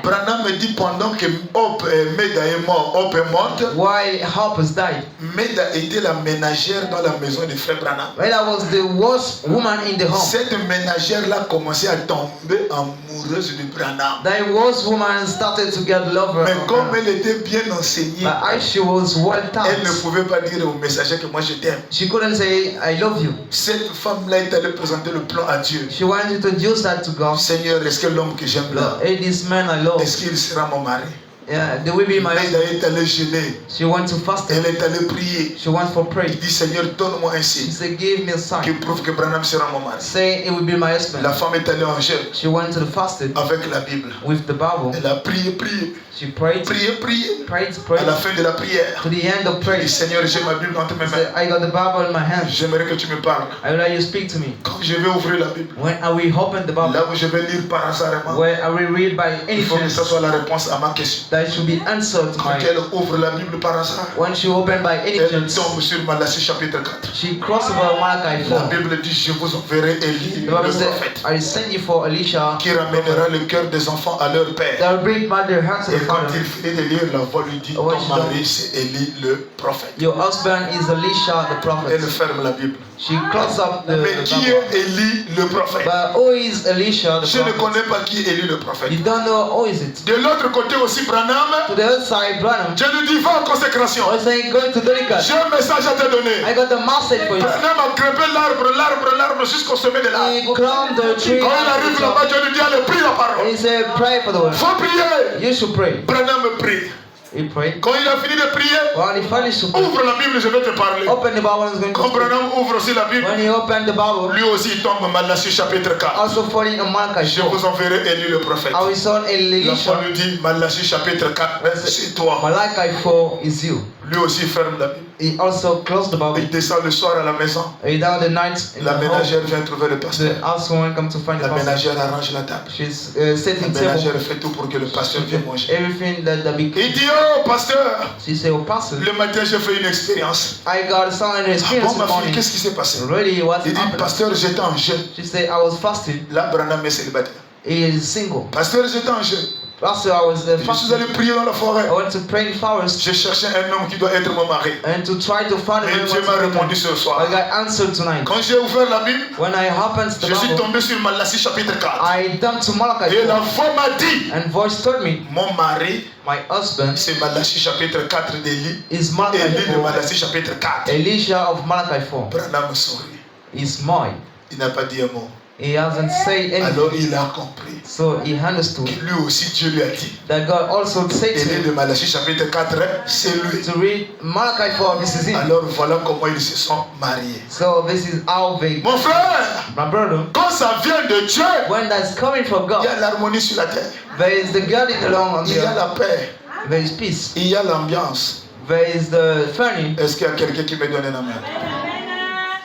Branham me dit pendant que Meda est mort, Hope est morte, Why Hoppers died? Meda était la ménagère dans la maison de frère Branham. When I was the worst woman in the home. Cette ménagère-là commençait à tomber amoureuse de Branham. That worst woman started to get lover. Mais comme elle était bien enseignée, But as she was well elle ne taught, pouvait pas dire au messager que moi je t'aime. she couldn't say I love you. Cette femme-là est allée présenter le plan à Dieu. She wanted to introduce that to God. Seigneur, est-ce que l'homme que j'aime là, Hey, this man I love. est-ce qu'il sera mon mari? Yeah, they will be my Meda husband. est allée jeûner. She wants to fast. Elle est allée prier. She wants for Il prayer. dit Seigneur, donne-moi un She signe said, give me a qui sign. prouve que Branham sera mon mari. Say it will be my husband. La femme est allée en jeûne She went to the fasted avec la Bible. with the Bible. Elle a prié, prié, She prayed, prié, prié. prayed, À la prayed. fin de la prière, To the end of il dit prayer, Seigneur, j'ai ma Bible entre mes she said, mains. I got the Bible in my hand. J'aimerais que tu me parles. I would like you to speak to me. Quand je vais ouvrir la Bible, When I will open the Bible, là où je vais lire par hasard, where I will read by any il faut que chance, ça soit la réponse à ma question. that should be answered to Quand my. elle ouvre la Bible par hasard, When she opened by any elle chance, tombe sur Malachi chapitre 4. she crossed over Malachi La 4. Bible dit, je vous enverrai Élie, The le Bible said, prophète, I send you for Elisha qui ramènera le cœur des enfants à leur père. that will bring back their heart to Et the quand father. il finit de lire, la voix lui dit, ton mari c'est Élie le prophète. Your husband is Elisha the Elle prophet. ferme la Bible. She closed up the Mais qui Bible. est Élie le prophète? But who is Elisha the Je ne prophet? connais pas qui est Élie le prophète. You don't know who is it. De l'autre côté aussi, Branham Branham, to the other side, Branham. je lui dis va en consécration. I was saying, go to Donica. J'ai un message à te donner. I got the message for you. Branham a grimpé l'arbre jusqu'au sommet de l'arbre. He climbed the tree. Quand il arrive là-bas, Dieu lui dit allez, prie la parole. And he said, pray for the word. Faut prier. You should pray. Branham prie. He prayed. Quand il a fini de prier, When he finished to pray, ouvre la Bible, je vais te parler. open the Bible and he's going to Quand speak. Branham ouvre aussi la Bible, When he opened the Bible, lui aussi il tombe Malachie chapitre 4. also falling in Malachi Je 4. vous enverrai Élie le prophète. Our son La Elisha, foi lui dit Malachie chapitre 4, c'est toi. Malachi 4 is you. Lui aussi ferme la Bible. He also closed the Bible. Il descend le soir à la maison. He down the night in La the home. ménagère vient trouver le The pasteur. housewoman come to find the La pastor. ménagère arrange la table. She's La setting ménagère table. fait tout pour que le pasteur vienne manger. Everything that the big. Il dit oh pasteur, She said, oh pastor, le matin j'ai fait une expérience. I got some Ah experience bon ma this fille, morning. qu'est-ce qui s'est passé? Really, what's Il dit happening? pasteur j'étais en jeûne. She said, I was fasting. Là Branham est célibataire. He is single. Pasteur j'étais en jeûne. Pastor, I was Je suis fasting. allé prier dans la forêt. I went to pray in forest J'ai cherché un homme qui doit être mon mari. and to try to find Mais a Dieu m'a répondu ce soir. I got answered tonight. Quand j'ai ouvert la Bible, When I happened to the je suis Bible, tombé sur Malachie chapitre 4. I jumped to Malachi Et la 4, voix m'a dit, and voice told me, mon mari, my husband c'est Malachie chapitre 4 d'Élie. is Malachi Élie de 4. Malachie chapitre 4. Elisha of Malachi 4 Branham sourit. is mine. Il n'a pas dit un mot. He hasn't said anything. Alors il a compris. So he understood Que lui aussi Dieu lui a dit. that God also said to Élie him de Malachie chapitre 4, c'est lui. to read Malachi 4, this is it. Alors voilà comment ils se sont mariés. So this is how they, Mon frère, my brother, quand ça vient de Dieu, when that's coming from il y a God, l'harmonie sur la terre. there is the God in the long on Il the y a earth. la paix. There is peace. Il y a l'ambiance. There is the funny. Est-ce qu'il y a quelqu'un qui me donne un amen?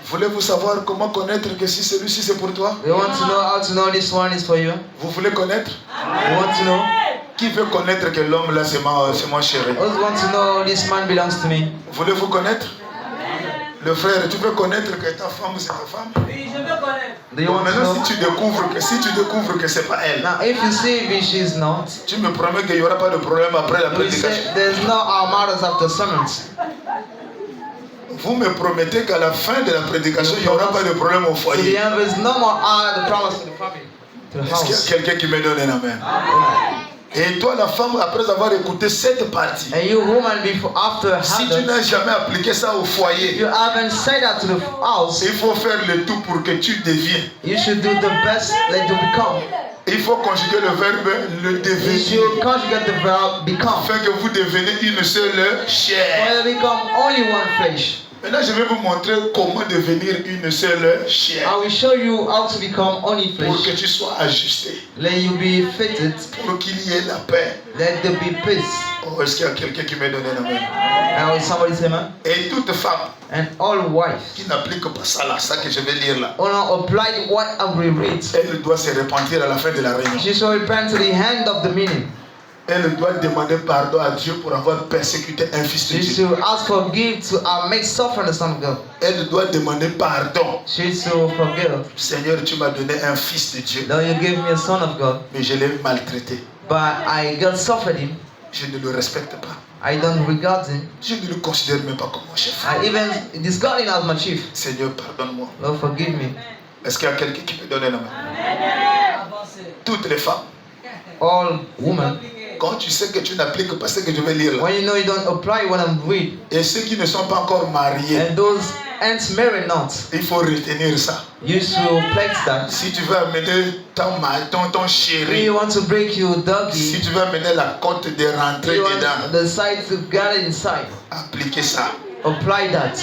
Voulez-vous savoir comment connaître que si celui-ci c'est pour toi? You want to know how to know this one is for you? Vous voulez connaître? You want to know? Qui veut connaître que l'homme là c'est mon chéri? Who want to know this man belongs to me? Voulez-vous connaître? Le frère, tu veux connaître que ta femme c'est ta femme? Oui, je veux connaître. Do you Bon, want to maintenant know? si tu découvres que c'est pas elle, Now, if you see if she's not, tu me promets qu'il n'y aura pas de problème après la we prédication. say there's no matters after sermons. Vous me promettez qu'à la fin de la prédication, il n'y aura pas de problème au So the foyer. end, there's no more the promise to the family, to the Est-ce qu'il y a house. quelqu'un qui me donne un amen? Et toi, la femme, après avoir écouté cette partie, And you woman, before after si tu having, n'as jamais appliqué ça au foyer, you haven't said that to the house. il faut faire le tout pour que tu deviennes. You should do the best that you become. Il faut conjuguer le verbe le You devenir, should conjugate the verb become. afin que vous deveniez une seule chair. Well, become only one flesh. Maintenant, je vais vous montrer comment devenir une seule chair. I will show you how to become only Pour que flesh. tu sois ajusté, Let you be fitted. pour qu'il y ait la paix. Let there be peace. Oh, est-ce qu'il y a quelqu'un qui me donne un amen? Now, somebody say, man. Et toute femme And all wives, qui n'applique pas ça là, ça que je vais lire là, honor apply what I will read. elle doit se repentir à la fin de la réunion. She shall repent to the end of the meeting. Elle doit demander pardon à Dieu pour avoir persécuté un fils de She Dieu. should ask for gift to make suffer the Son of God. Elle doit demander pardon. She should forgive. Seigneur, tu m'as donné un fils de Dieu, Though you gave me a son of God, mais je l'ai maltraité. but I got suffered him. Je ne le respecte pas. I don't regard him. Je ne le considère même pas comme mon chef. I even discard him as my chief. Seigneur, pardonne-moi. Lord, forgive me. Est-ce qu'il y a quelqu'un qui peut donner la main? Avancez. Toutes les femmes, All women, quand tu sais que tu n'appliques pas ce que je vais lire là, when you know you don't apply what I'm reading, et ceux qui ne sont pas encore mariés, and those ants marry not, il faut retenir ça. you should flex that. Si tu veux amener ton If chéri, you want to break your si doggy, tu veux amener la côte de rentrer you dedans, want the side to get inside. appliquez ça. Apply that.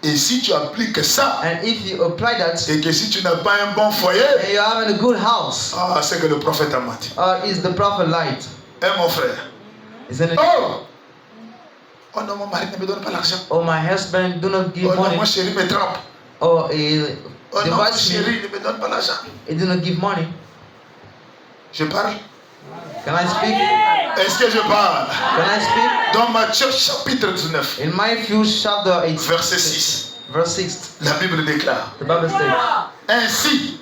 Et si tu appliques ça, And if you apply that, et que si tu n'as pas un bon foyer, and you're having a good house, ah, c'est que le prophète a menti. is the prophet light? Hein, mon frère? Isn't it? Oh! Oh non, mon mari ne me donne pas l'argent. Oh, my husband do not give Oh non, money. mon chéri me trompe. Or he Oh non, mon divides me. chéri ne me donne pas l'argent. He do not give money. Je parle? Can I speak? Est-ce que je parle? Can I speak? Dans Matthieu chapitre 19, In Matthew chapter 8, verset 6, verse 6, la Bible déclare, the Bible states, ainsi,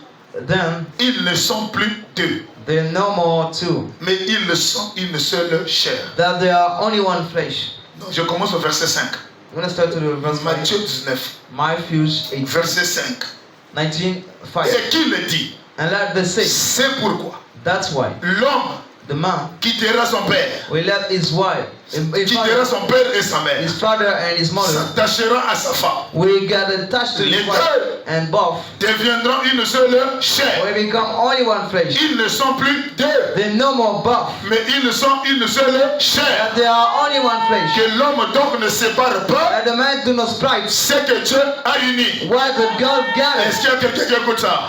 then ils ne sont plus deux, there are no more two, mais ils sont une seule chair. that there are only one flesh. Donc je commence au verset 5. I'm going to start to the verse 5. Matthieu 19, Matthew 8, verset 5. 19, 5. Et qui le dit? And let the say, C'est pourquoi that's why l'homme the man quittera son père, will let his wife, quittera son père et sa mère, his father and his mother, s'attachera à sa femme. will get attached to Les his wife, deux and both deviendront une seule chair. will become only one flesh. Ils ne sont plus deux, They're no more both, mais ils sont une seule chair. but they are only one flesh. Que l'homme donc ne sépare pas That the man do not split ce que Dieu a uni. what the God gathered. Est-ce qu'il y a quelqu'un qui écoute ça?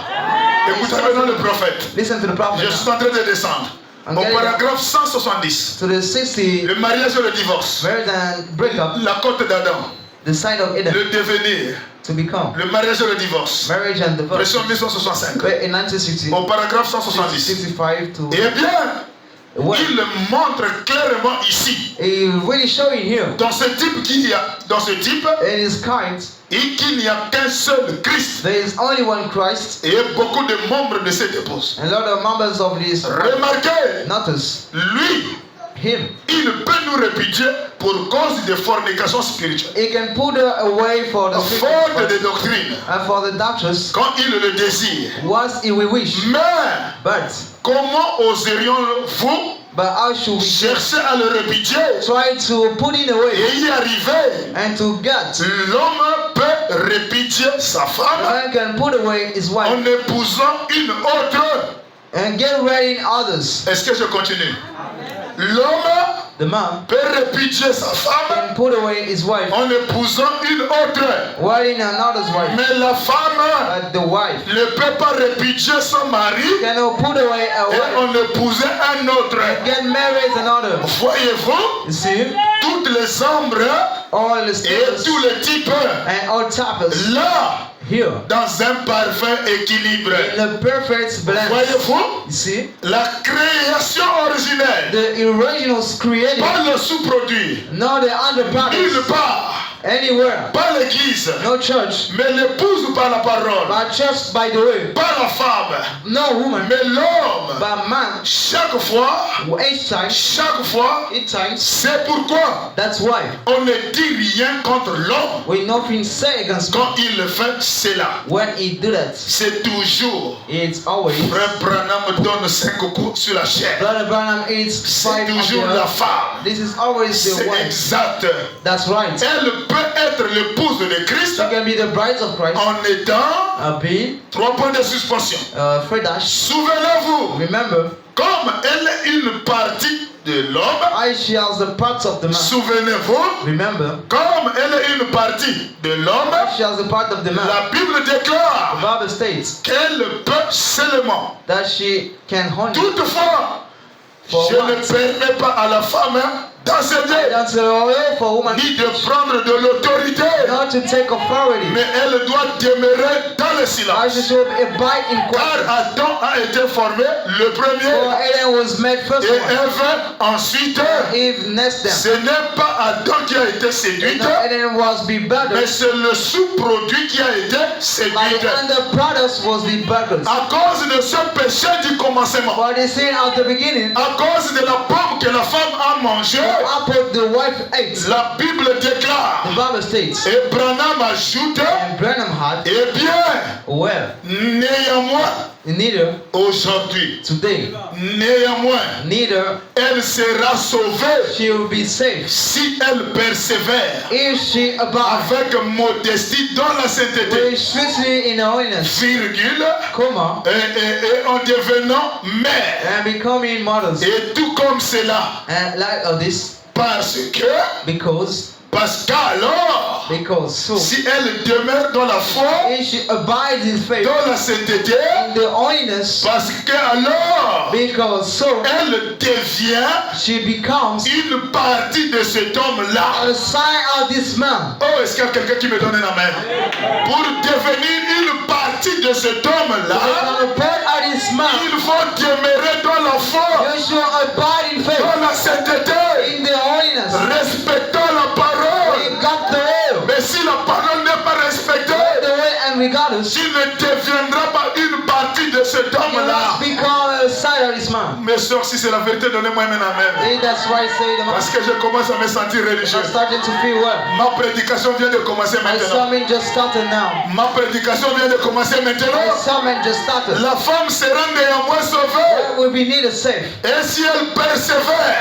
Écoutez maintenant le prophète. Listen to the prophet. Je suis en train de descendre. Au paragraphe 170, To the 60 le mariage et le divorce, marriage and breakup, la côte d'Adam, the sign of Eden, le devenir, to become le mariage et le divorce. marriage and divorce. Version 1165. In 1960, Au paragraphe 170. 65 to Eh bien, what? il montre clairement ici, He really showing here dans ce type in his kind, et qu'il n'y a qu'un seul Christ there is only one Christ et beaucoup de membres de cette épouse. and a lot of members of this. Remarquez, Notice lui, him. il peut nous répudier pour cause de fornication spirituelle, He can put her away for the faute de doctrine, and for the doctors quand il le désire. once he will wish. Mais But comment oserions-vous how should we chercher à le répudier try to put it away et y arriver? and to get? L'homme peut répudier sa A femme man can put away his en wife épousant une autre. and get ready in others. Est-ce que je continue? L'homme The man peut répudier sa femme can put away his wife en épousant une autre. wedding another's wife. Mais la femme But the wife ne peut pas répudier son mari cannot put away a et wife en épouser un autre. and get married another. Voyez-vous, You see, toutes les ombres all the et status tous les types and all types là here dans un parfait équilibre. in the perfect balance. Voyez-vous, You see, la création originelle, the original created, pas le sous-produit, not the other nulle products part, anywhere, pas l'église, no church, mais l'épouse par la parole, but church by the way, pas la femme, no woman, mais l'homme. but man. Chaque fois, Each time, chaque times. c'est pourquoi That's why on ne dit rien contre l'homme we nothing say against quand il fait cela. when he do that. C'est toujours, It's always Frère Branham donne 5 coups sur la chair. Brother Branham is C'est five toujours of the la earth. femme. This is always the C'est wife. exact. That's right. Elle peut être l'épouse de Christ She can be the bride of Christ. en étant Be 3 points de suspension. Fred Dash. Souvenez-vous, Remember, comme elle est une partie de l'homme, she has the parts of the man. souvenez-vous, Remember, comme elle est une partie de l'homme, she has the part of the man. la Bible The déclare Bible states qu'elle peut seulement. that she can honey. Toutefois, For je what? ne permets pas à la femme d'accéder That's the way for woman ni de prendre de l'autorité, not to take authority. mais elle doit demeurer dans le I silence. should abide in Car Christ. Adam a été formé le For premier Adam was made first et one. Ève ensuite. Eve next them. Ce n'est pas Adam qui a été séduite, Adam was mais begotten, c'est le sous-produit qui a été but séduit. the under products was begotten. À cause de ce péché du commencement, For the sin at the beginning, à cause de la pomme que la femme a mangée, the apple the wife ate. la Bible The déclare, Bible states, et Branham ajoute, and Branham had, eh bien, well, néanmoins, neither aujourd'hui, today, néanmoins, neither elle sera sauvée she will be saved si elle persévère if she abides avec modestie dans la sainteté, with strictly in holiness, virgule, comma, et en devenant mère. and becoming mothers. Et tout comme cela, And like this, parce qu'alors, because si elle demeure dans la foi, if she abides in faith, dans la sainteté, in the holiness, parce qu'alors, because elle devient she becomes une partie de cet homme-là. a sign of this man. Oh, est-ce qu'il y a quelqu'un qui me donne un amen? Pour devenir une partie de cet homme-là, Become a part of this man. il faut demeurer dans la foi, You should abide in faith, dans la sainteté, in the holiness. respectant la parole. We got the will, Mais si la parole n'est pas respectée, the way, and regardless, tu ne deviendras pas une partie de cet you homme-là. must become a the side of this man. Mes soeurs, si c'est la vérité, donnez-moi un amen. See, that's why I say the man. Parce que je commence à me sentir religieux. I'm starting to feel well. Ma prédication vient de commencer My maintenant. sermon just started now. Ma prédication vient de commencer My maintenant. sermon just started. La femme sera néanmoins sauvée. What will be needed safe? Et si elle persévère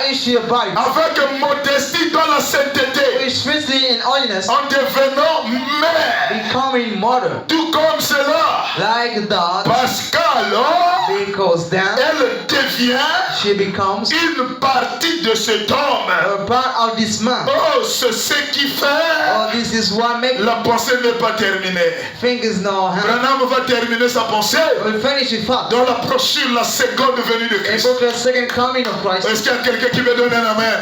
If she abides, avec modestie dans la sainteté, with strictly in holiness, en devenant mère, becoming mother, tout comme cela, like that, parce qu'alors, because then elle devient she becomes une partie de cet homme. a part of this man. Oh, c'est ce qui fait. Oh, this is what makes La pensée n'est pas terminée. think is no hand. Branham va terminer sa pensée We'll finish it fast. dans la brochure La seconde venue de In Christ. book the second coming of Christ. Est-ce qu'il y a quelqu'un qui me donne un amen?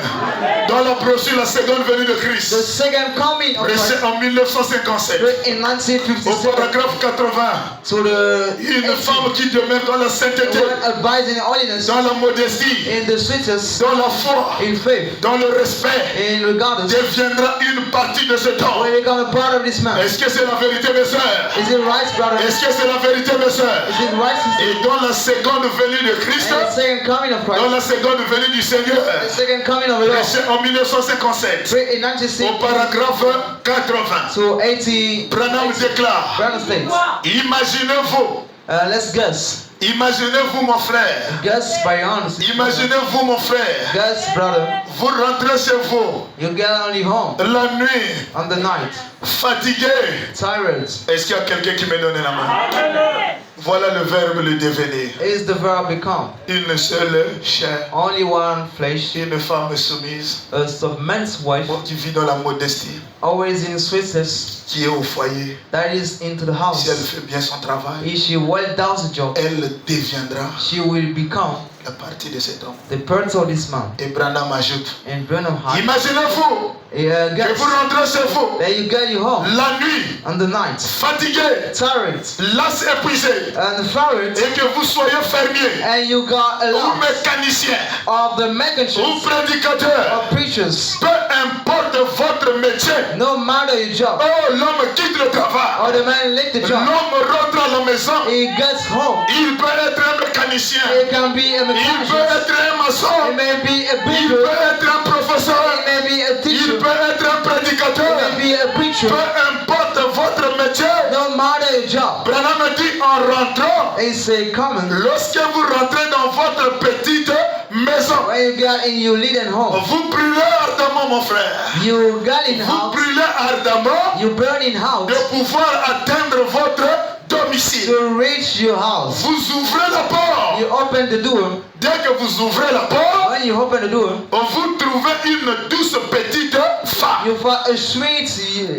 Dans la brochure La seconde venue de The Christ. second coming of Christ En 1957. in Au 1957 paragraphe 80. to the Une femme qui demeure dans la sainteté, one abides in holiness, dans la modestie, in the sweetness, dans la foi, in faith, dans le respect, in regardless, deviendra une partie de cet homme. will become a part of this man. Est-ce que c'est la vérité, mes soeurs? Is it right, brother? Est-ce que c'est la vérité, mes soeurs? Is it right, sister? Et dans la seconde venue de Christ, And the second coming of dans Christ, la seconde venue du Seigneur, the second coming of the Lord, prêché en 1957, in au 1960 paragraphe 80, to 80, Branham déclare, Brother States. imaginez-vous, Let's guess. imaginez-vous mon frère, Guess by honesty. imaginez-vous mon frère, Guess, brother. vous rentrez chez vous You get only home la nuit, on the night, fatigué. tired. Est-ce qu'il y a quelqu'un qui me donne la main? Voilà le verbe le devenir. Is the verb become Une seule chair, only one flesh? une femme soumise, A subman's wife, qui vit dans la modestie, always in sweetness, qui est au foyer. that is into the Si elle house. fait bien son travail, If she well does the job, elle deviendra she will become la partie de cet homme. the person of this man. Et Branham ajoute, And Branham Hart, imaginez-vous que guess vous rentrez chez vous that you get you home la nuit, on the night, fatigué, tired las épuisé, and tired, et que vous soyez fermier and you got a ou lot mécanicien of the ou mechanics prédicateur, of preachers. peu importe votre métier. No matter your job, Oh, l'homme quitte le travail. or the man left the job, L'homme rentre à la maison. he gets home. Il peut être un mécanicien. He can be a Il peut mechanic. être un He maçon. may be a Il builder. peut être un professeur. He may be a Il teacher. peut être un He prédicateur. may be a preacher. Peu importe votre métier. No matter your job. Branham dit en rentrant, It's a common. lorsque vous rentrez dans votre petite maison, When you get in your leading home, vous brûlez ardemment, mon frère. you got in Vous house, brûlez ardemment you burn in house de pouvoir atteindre votre domicile. to reach your house. Vous ouvrez la porte. You open the door. Dès que vous ouvrez la porte, When you open the door, vous trouvez une douce petite femme. you find a sweet.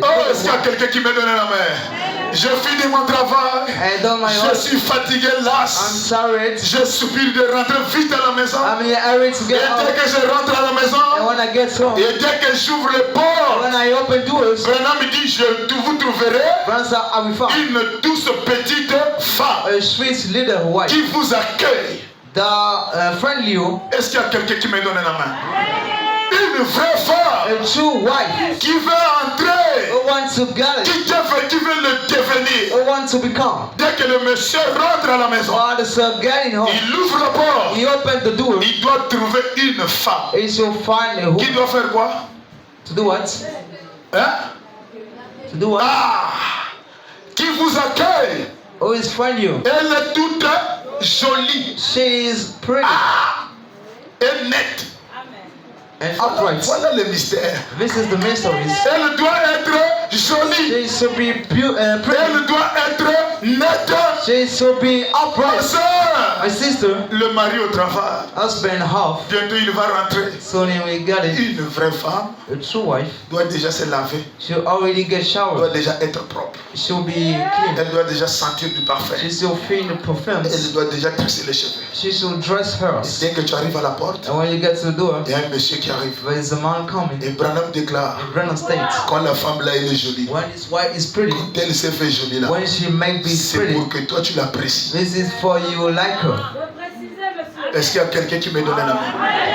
Oh, est-ce qu'il y a quelqu'un qui me donne la main? Je finis mon travail. I done my Je work. suis fatigué, I'm las. tired. Je soupire de rentrer vite à la maison. I'm in a hurry to Et get dès out. que je rentre à la And maison, when I get home, et dès que j'ouvre les portes, when I open doors, Branham dit, vous trouverez friends, I will find une douce petite femme a sweet little wife. qui vous accueille. The friendly you, Est-ce qu'il y a quelqu'un qui me donne la main? Une vraie femme a true wife qui veut entrer, who wants to get it, qui veut le devenir. who wants to become. Dès que le monsieur rentre à la maison, While the son getting home, il ouvre la porte. he opened the door. Il doit trouver une femme. He shall find a Qui home. doit faire quoi? To do what? Hein? To do what? Ah! Qui vous accueille. Who is friend you? Elle est toute jolie She is pretty et nette. and Alors, upright. voilà le mystère. This is the mysteries. Elle doit être jolie. She should be pretty. Elle doit être nette. She should be Ma upright. soeur, My sister, le mari au travail. husband half. Bientôt il va rentrer. So then we got it. Une vraie femme A true wife. doit déjà se laver, She'll already get doit showered. déjà être propre. She'll be clean. Elle doit déjà sentir du parfum. She should feel the perfumes. Elle doit déjà tresser les cheveux. She should dress hers. Dès que tu arrives à la porte, And when you get to the door, il y a un monsieur qui arrive. there is a man coming. Et Branham déclare, And Brennan states, quand la femme là elle est jolie, when his wife is pretty, quand elle s'est fait jolie là, when she may be c'est pretty, pour que toi tu l'apprécies. this is for you like her. Est-ce qu'il y a quelqu'un qui me donne la main?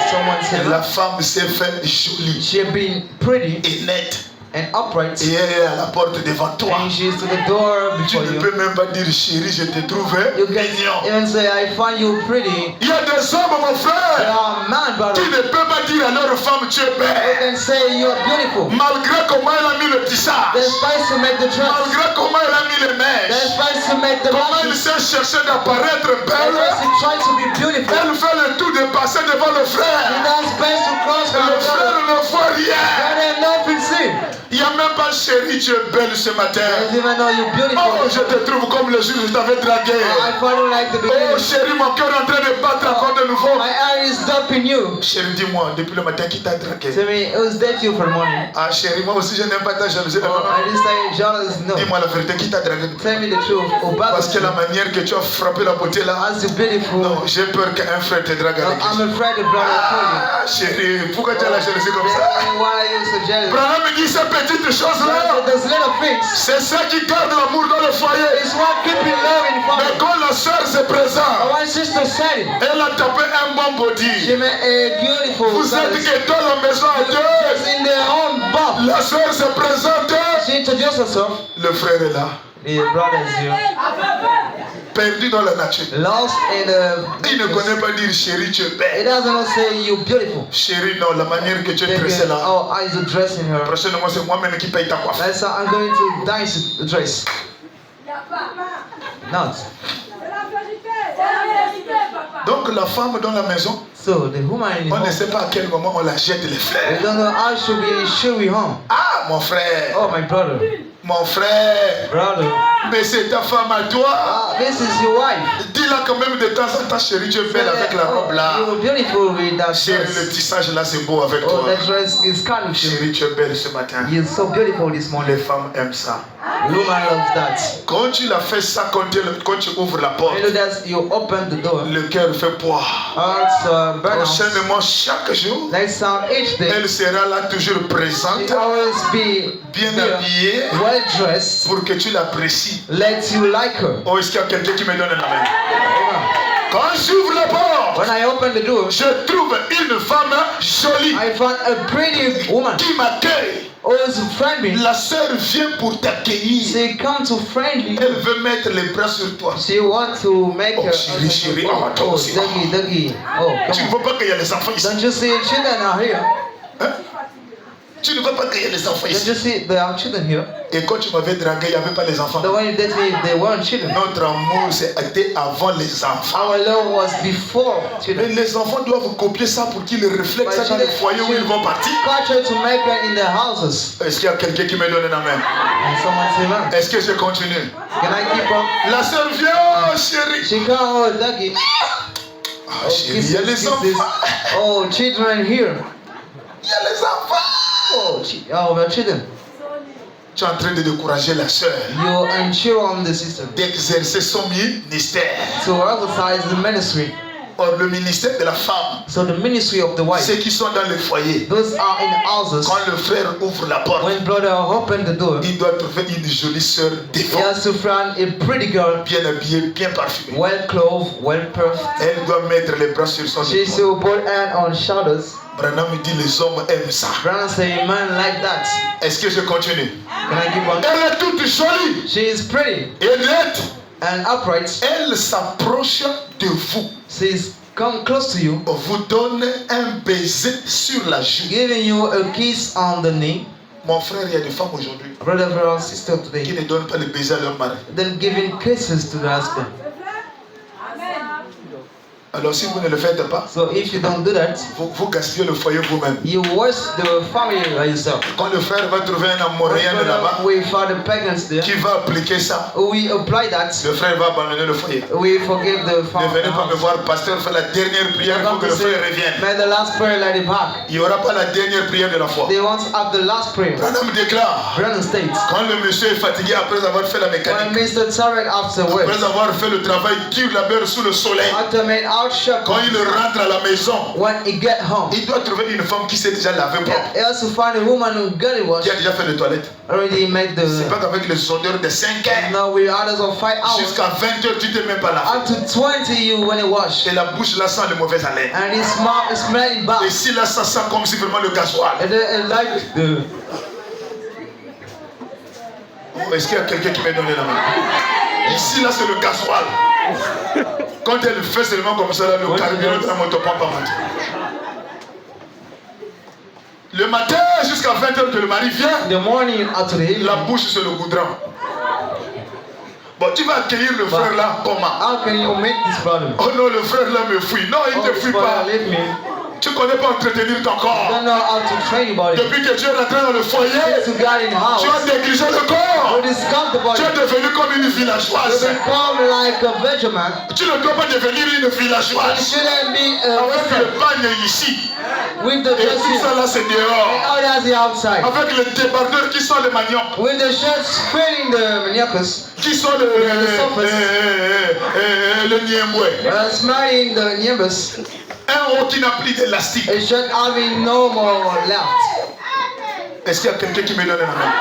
Someone said, La femme s'est fait jolie she been pretty et nette. and upright, et elle est à la porte devant toi. and she is to the door Tu before ne you. peux même pas dire chérie, je te trouve You can mignon. even say, I find you pretty. Il y a des hommes, mon There frère, are men, brother, qui ne peuvent pas dire à leur femme tu es who belle. can say you're beautiful. Malgré comment elle a mis le tissage, There's price to make the dress. malgré comment elle a mis les There's mèches, price to make the comment elle lashes. s'est cherchée d'apparaître There's belle, price to try to be beautiful. elle fait le tout de passer devant le He frère. does best to cross Et my le frère brother. ne voit rien. Brother, nothing see. Il n'y a même pas chérie, tu es belle ce matin. Doesn't even know you're Oh, beautiful. je te trouve comme le jour où je t'avais dragué. I find you like the Oh beginning. chérie, mon cœur est en train de battre encore de nouveau. My eye is dumping you. Chérie, dis-moi, depuis le matin, qui t'a dragué? Tell me, who's that you for the morning? Ah chérie, moi aussi je n'aime pas ta jalousie. Oh, I didn't say jealous, no. Dis-moi la vérité, qui t'a dragué? Tell me the truth. Oh, Parce que la brother, manière que tu as frappé la beauté là, as you beautiful. non, j'ai peur qu'un frère te drague No, avec I'm lui. afraid the brother told you. Ah chérie, pourquoi tu as la jalousie comme ça? Then why are you so jealous? Branham me dit ces petites choses-là, Those little things. c'est ça qui garde l'amour dans le foyer. It's what keeping love in Mais family. quand la soeur se présente, One sister said it. elle a tapé un bon body. She made a beautiful Vous êtes service. que dans la maison à Just deux, in their own bath. la soeur se présente, She introduced herself. le frère est là, The brother is here. perdu dans la nature. Lost in Il ne the... connaît pas dire chérie, tu es It belle. doesn't not say you're beautiful. Chérie, non, la manière que tu es dressée là. Oh, eyes are dressing her. Prochainement, c'est moi-même qui paye ta coiffe. That's how I'm going to dance the dress. Not. Donc la femme dans la maison, So the woman in the on ne home, sait pas à quel moment on la jette les we fleurs. don't know how should we home. Ah, mon frère, Oh, my brother. mon frère, Brother. mais c'est ta femme à toi. Ah, this is your wife. Dis-la quand même de temps en temps, chérie, tu es belle avec la robe là. You're beautiful with that Chérie, le dress. tissage là, c'est beau avec Oh, toi. that dress is kind of you. Chérie, tu es belle ce matin. You're so beautiful this Les morning. femmes aiment ça. Woman loves that. Quand tu l'as fait ça, quand tu ouvres la porte, You know that you open the door. le cœur fait poids. Hearts burn out. Prochainement, chaque jour, Next sound each day. elle sera là toujours présente, She always be bien there, habillée, well dressed. pour que tu l'apprécies. Let you like her. Oh, est-ce qu'il y a quelqu'un qui me donne un amen? Amen. Quand j'ouvre la porte, When I open the door, je trouve une femme jolie I found a pretty woman qui m'accueille. who is friendly. La sœur vient pour t'accueillir. She comes to friendly. Elle veut mettre les bras sur toi. She wants to make Oh, her. chérie, chérie, oh, toi Oh, aussi. Dougie, Dougie. Oh, Tu ne come vois pas qu'il y a les enfants on. ici. Don't you see children are here? Hein? Tu ne vois pas qu'il y a les enfants Don't ici. you see there are children here? Et quand tu m'avais dragué, il n'y avait pas les enfants. The one you did me, they weren't children. Notre amour, c'était avant les enfants. Our love was before Mais children. les enfants doivent copier ça pour qu'ils reflètent ça dans les foyers où ils vont partir. Culture to make it in their houses. Est-ce qu'il y a quelqu'un qui me donne un amen? And someone say, man, Est-ce que je continue? can I keep on? La sœur vient, oh chérie. She come, oh, Dougie. Ah, chérie, il y a les enfants. Oh, children here. Il y a les enfants. Oh, the children. Tu es en train de décourager la sœur You ensure on the system d'exercer son ministère. to exercise the ministry. Or, le ministère de la femme, So the ministry of the wife. ceux qui sont dans le foyer, Those are in houses. quand le frère ouvre la porte, When brother open the door, il doit trouver une jolie sœur he devant, has to find a pretty girl, bien habillée, bien parfumée. well clothed, well perfect. Elle doit mettre les bras sur son She épaule. should put hand on shoulders. Branham me dit les hommes aiment ça. Brother say, man like that. Est-ce que je continue? Can I keep on? Elle est toute jolie She is pretty et nette. and upright. Elle s'approche de vous. She's come close to you, Vous donne un baiser sur la joue. giving you a kiss on the knee. Mon frère, il y a des femmes aujourd'hui Brother or sister qui today, ne donnent pas le baiser à leur mari. then giving kisses to the husband. Alors si vous ne le faites pas, So if you don't do that, vous gaspillez le foyer vous-même. you waste the family by yourself. Quand le frère va trouver un Amoréen là-bas We found the pagans there. qui va appliquer ça, We apply that. le frère va abandonner le foyer. We forgive the Ne family. venez pas me voir, pasteur, faire la dernière prière pour que le frère revienne. May the last prayer let it back. Il n'y aura pas la dernière prière de la foi. They want to have the last prayer. Branham déclare, Brandon states, quand le monsieur est fatigué après avoir fait la when mécanique, Mr. Tarek afterwards, après avoir fait le travail dur labeur sous le soleil, after made out shop, quand il rentre à la maison, when he get home, il doit trouver une femme qui s'est déjà lavée propre, he has to find a woman who got it qui washed, a déjà fait les toilettes. already made C'est the. pas qu'avec les odeurs de 5 heures, Now with others of 5 hours, jusqu'à 20 heures, tu t'es même pas lavé. up to 20 you when it wash, Et la bouche là sent le mauvais haleine. and it smelling Et bad. si là ça sent comme si vraiment le gasoil. And then like the. Oh, est-ce qu'il y a quelqu'un qui m'a donné la main? Ici, là, c'est le gasoil. Quand elle fait seulement comme ça, là, le carburant de la moto pompe pas monter. Le matin, jusqu'à 20h que le mari vient, In the morning up to the evening. la bouche sur le goudron. Bon, tu vas accueillir le frère là comment? How can you make this problem? Oh non, le frère là me fuit. Non, il ne te this fuit brother pas. leave me. Tu ne connais pas entretenir ton You corps. don't know how to train your body. Depuis que tu es rentré dans le foyer, To God in the house. tu as négligé le corps. You discount the body. Tu es devenu comme une You villageoise. become like a Benjamin. Tu ne dois pas devenir une You villageoise. shouldn't be a Avec le Benjamin. bagne ici. With the Et dress tout ça here. là, c'est And dehors. others the outside. Avec les débardeurs qui sont les maniocs. With the shirts filling the maniacus. Qui sont le niemboué. Smelling the nimbus. Un haut qui n'a plus d'élastique. A shirt having no more left. Est-ce qu'il y a quelqu'un qui me donne la main?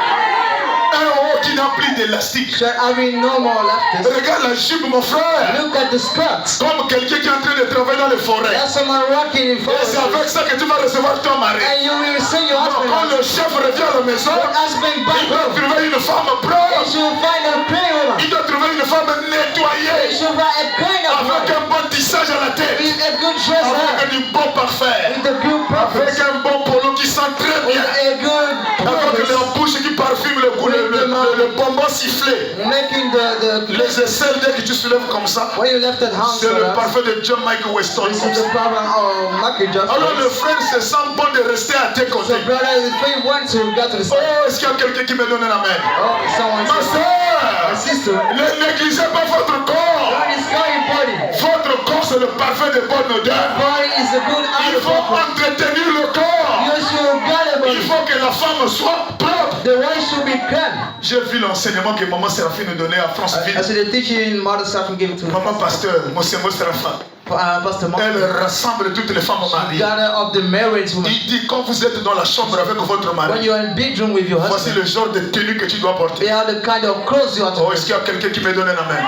Un haut qui n'a plus d'élastique. Shirt having no more left. Regarde la jupe, mon frère. Look at the skirts. Comme quelqu'un qui est en train de travailler dans les forêts. There's someone working in Et c'est avec forest. ça que tu vas recevoir ton mari. And you will see your Quand husband. le chef revient à la maison, Your husband back il doit home. trouver une femme You propre. should find a clean woman. Il doit trouver une femme You nettoyée. should find a clean Avec woman. un bon tissage à la tête. With a good dress Avec hair. du bon parfum. With a good Avec purpose. un bon polo qui sent très With bien. a good Avec la purpose. bouche qui parfume le goût, le bonbon sifflé. Making the Les aisselles dès que tu soulèves comme ça, when you left at home c'est for le that. parfum de John Michael Weston. This is the problem of Michael Alors le Jackson. frère se sent bon de rester à tes So côtés. brother, if you want to go to the side. Oh, est-ce qu'il y a quelqu'un qui me donne la main? Oh, someone Ma says, soeur, my sister, ne négligez pas votre corps. God is your body. Votre corps, c'est le parfum de bonne odeur. Body is a good Il outer faut purpose. entretenir le corps. You should get a Il body. faut que la femme soit propre. The wife should be clean. J'ai vu l'enseignement que maman Séraphine nous donnait à I Franceville. see the teaching Mother Seraphim gave to Maman pasteur, Monsieur Séraphin, Pastor Mark. elle rassemble toutes les femmes mariées. Gather up the married women. Il dit, quand vous êtes dans la chambre avec votre When mari, you are in bedroom with your voici husband, le genre de tenue que tu dois porter. they are the kind of clothes you have to Oh, wear. est-ce qu'il y a quelqu'un qui me donne la main?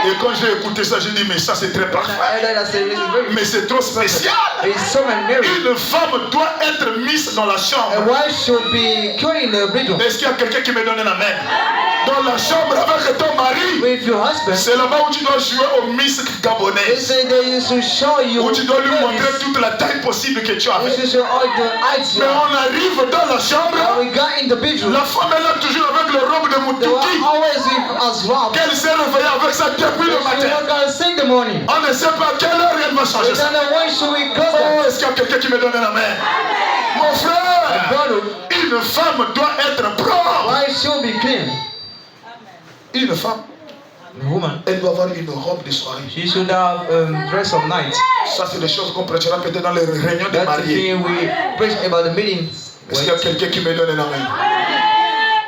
Et quand j'ai écouté ça, j'ai dit, mais ça c'est très And parfait. I heard that I said, this is very Mais c'est trop spécial. It's so married. Une femme doit être mise dans la A chambre. wife should be clean in the bedroom Est-ce qu'il y a quelqu'un qui me donne la main? Dans la chambre avec ton mari. with your husband. C'est là-bas où tu dois jouer au Miss They Gabonaise. say that you should show you. Où tu dois lui montrer babies. toute la taille possible que tu as. You should show all the heights you Mais have. on arrive dans la chambre. When we got in the bedroom, La femme est là toujours avec le robe de they were Moutouki. always with us robbed. Qu'elle s'est réveillée avec ça depuis le She matin. was gonna sing the morning. On ne sait pas à quelle heure elle va We changer ça. don't know when should we close Oh, that. est-ce qu'il y a quelqu'un qui me donne la main? Mon frère, Brother, une femme doit être propre. why should be clean? Une femme, The woman, elle doit avoir une robe de soirée. she should have dress of night. Ça, c'est des choses qu'on prêchera peut-être dans les réunions des That's the mariés. thing we preach about the meetings. Est-ce qu'il y a quelqu'un qui me donne la main?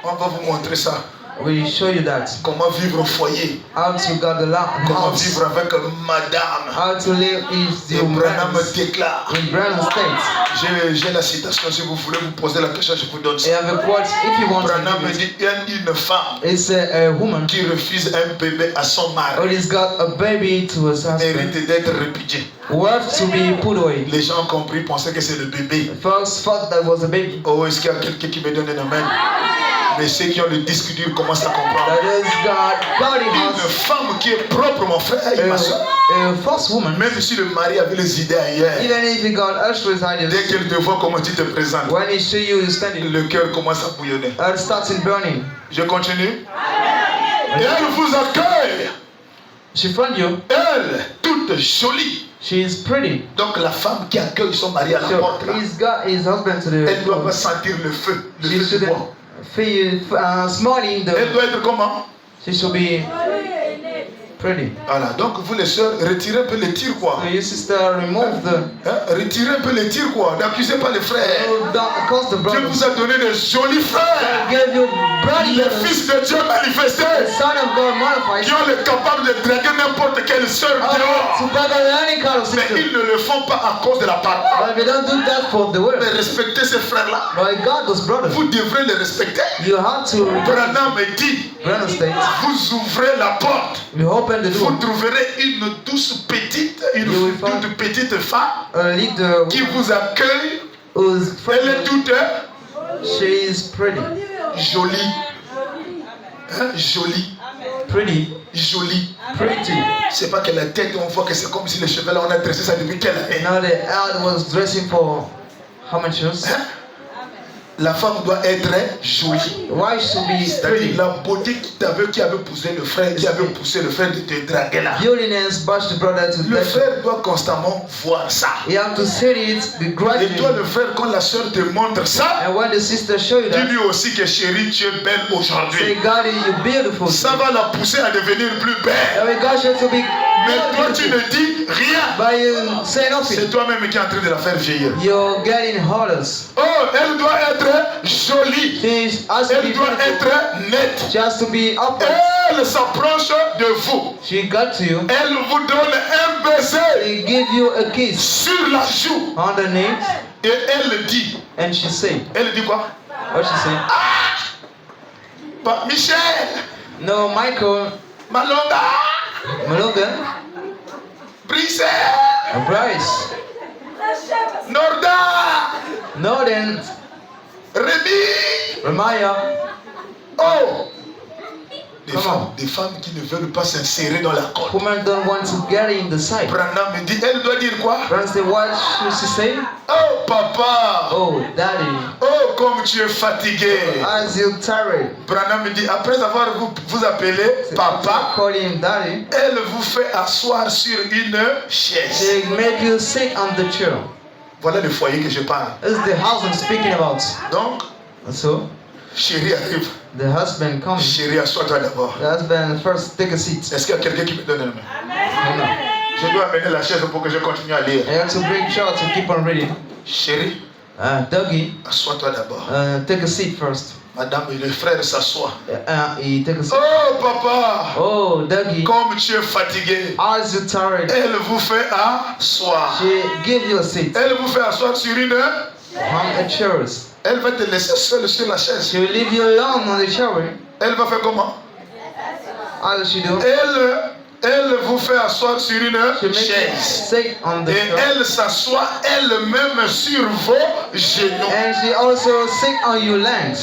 On va vous montrer ça. We show you that. Comment vivre au foyer. How to got the Comment house. vivre avec madame. How to live is Et the Branham man's déclare. in Brown State. J'ai la citation, si vous voulez vous poser la question, je vous donne You ça. have a quote if you want Branham to give dit it. il y a une femme It's a woman qui refuse un bébé à son who mari. has got a baby to his husband. Mérite d'être répudié. Worth to be put away. Les gens ont compris, pensaient que c'est le bébé. First thought that was a baby. Oh, est-ce qu'il y a quelqu'un qui me donne un amen? Mais ceux qui ont le disque dur commencent à comprendre. That is God in Une us. femme qui est propre, mon frère et ma soeur. A first woman, Même si le mari avait les idées ailleurs, even if you got Usher's dès ideas, qu'elle te voit comment tu te présentes, when he see you standing, le cœur commence à bouillonner. it starts in burning. Je continue. Et elle vous accueille. She found you. Elle, toute jolie. She is pretty. Donc la femme qui accueille son mari à la So porte, là, he's got his husband to elle ne doit the. pas sentir le feu She du shouldn't bois. feel smelling Elle the. doit être comment? She should be pretty. Voilà, donc vous les soeurs, retirez un peu les tirs quoi. So your sister remove the. Hein? Retirez un peu les tirs quoi. N'accusez pas les frères. Don't cause the Dieu brothers. vous a donné des jolis frères. Give you bloody Les brothers. fils de Dieu manifestés. The son of God modified. Qui ont le capable de draguer n'importe quelle sœur To dehors. beg any kind of Mais sister. ils ne le font pas à cause de la parole. But we don't do that for the world. Mais respectez ces frères-là. But God, those brothers, Vous devrez les respecter. you have to. Branham dit, Brandon State. vous ouvrez la porte. You open the Vous door. trouverez une douce petite, une You will find- toute petite femme Lead the qui vous accueille. who's Elle est friendly. toute She is pretty. jolie. Hein? Jolie. Pretty. Jolie. Pretty. C'est pas que la tête, on voit que c'est comme si les cheveux là, on a dressé ça depuis quelle année? Now the ad was dressing for how much years? Hein? La femme doit être jolie. Why should be C'est-à-dire pretty? la beauté qui avait poussé le frère, qui avait poussé le frère de te draguer là. Beautiness pushed the brother to Le touch. frère doit constamment voir ça. You have to see it Et gradually. toi le frère, quand la soeur te montre ça, And when the sister show you that, dis-lui aussi que chérie, tu es belle say, aujourd'hui. God, you're beautiful. Ça va la pousser à devenir plus belle. And we got you to be Mais toi tu beautiful. ne dis rien. But you say nothing. C'est toi-même qui es en train de la faire vieillir. You're getting hollers. Oh, elle doit être jolie. She has to be Elle doit beautiful. être nette. She has to be upright. Elle s'approche de vous. She got to you. Elle vous donne un baiser She give you a kiss sur la joue. underneath. Et elle dit, And she say, elle dit quoi? what she say? Bah, Michel, No, Michael, Malonga, Maloga, Brice, Bryce, Norda, Northern, Rémi. Ramaya. Oh, Comment? des femmes qui ne veulent pas s'insérer dans la corde. Women don't want to get in the side. Branham me dit, elle doit dire quoi? Brother say, what should she say? Oh, papa. Oh, daddy, Oh, comme tu es fatigué. as you tired. Branham me dit, après avoir vous appelé papa, Call him daddy. elle vous fait asseoir sur une chaise. She make you sit on the chair. Voilà le foyer que je parle. This is the house I'm speaking about. Donc, So, chérie arrive. the husband comes. Chérie, assois-toi d'abord. The husband first take a seat. Est-ce qu'il y a quelqu'un qui me donne la main? Hold on. Je dois amener la chaise pour que je continue à lire. I have to bring chair to keep on reading. Chérie, Dougie, assois-toi d'abord. take a seat first. Madame et le frère s'assoient. He take a seat. Oh, papa, Oh, Dougie, comme tu es fatigué, as you tired, elle vous fait asseoir. she give you a seat Elle vous fait asseoir sur une. on a chairs. Elle va te laisser seule sur la chaise. She will leave you alone on the shower. Elle va faire comment? How does she do? Elle vous fait asseoir sur une She makes you chaise. sit on the Et chair. elle s'assoit elle-même sur vos genoux. And she also sit on your legs.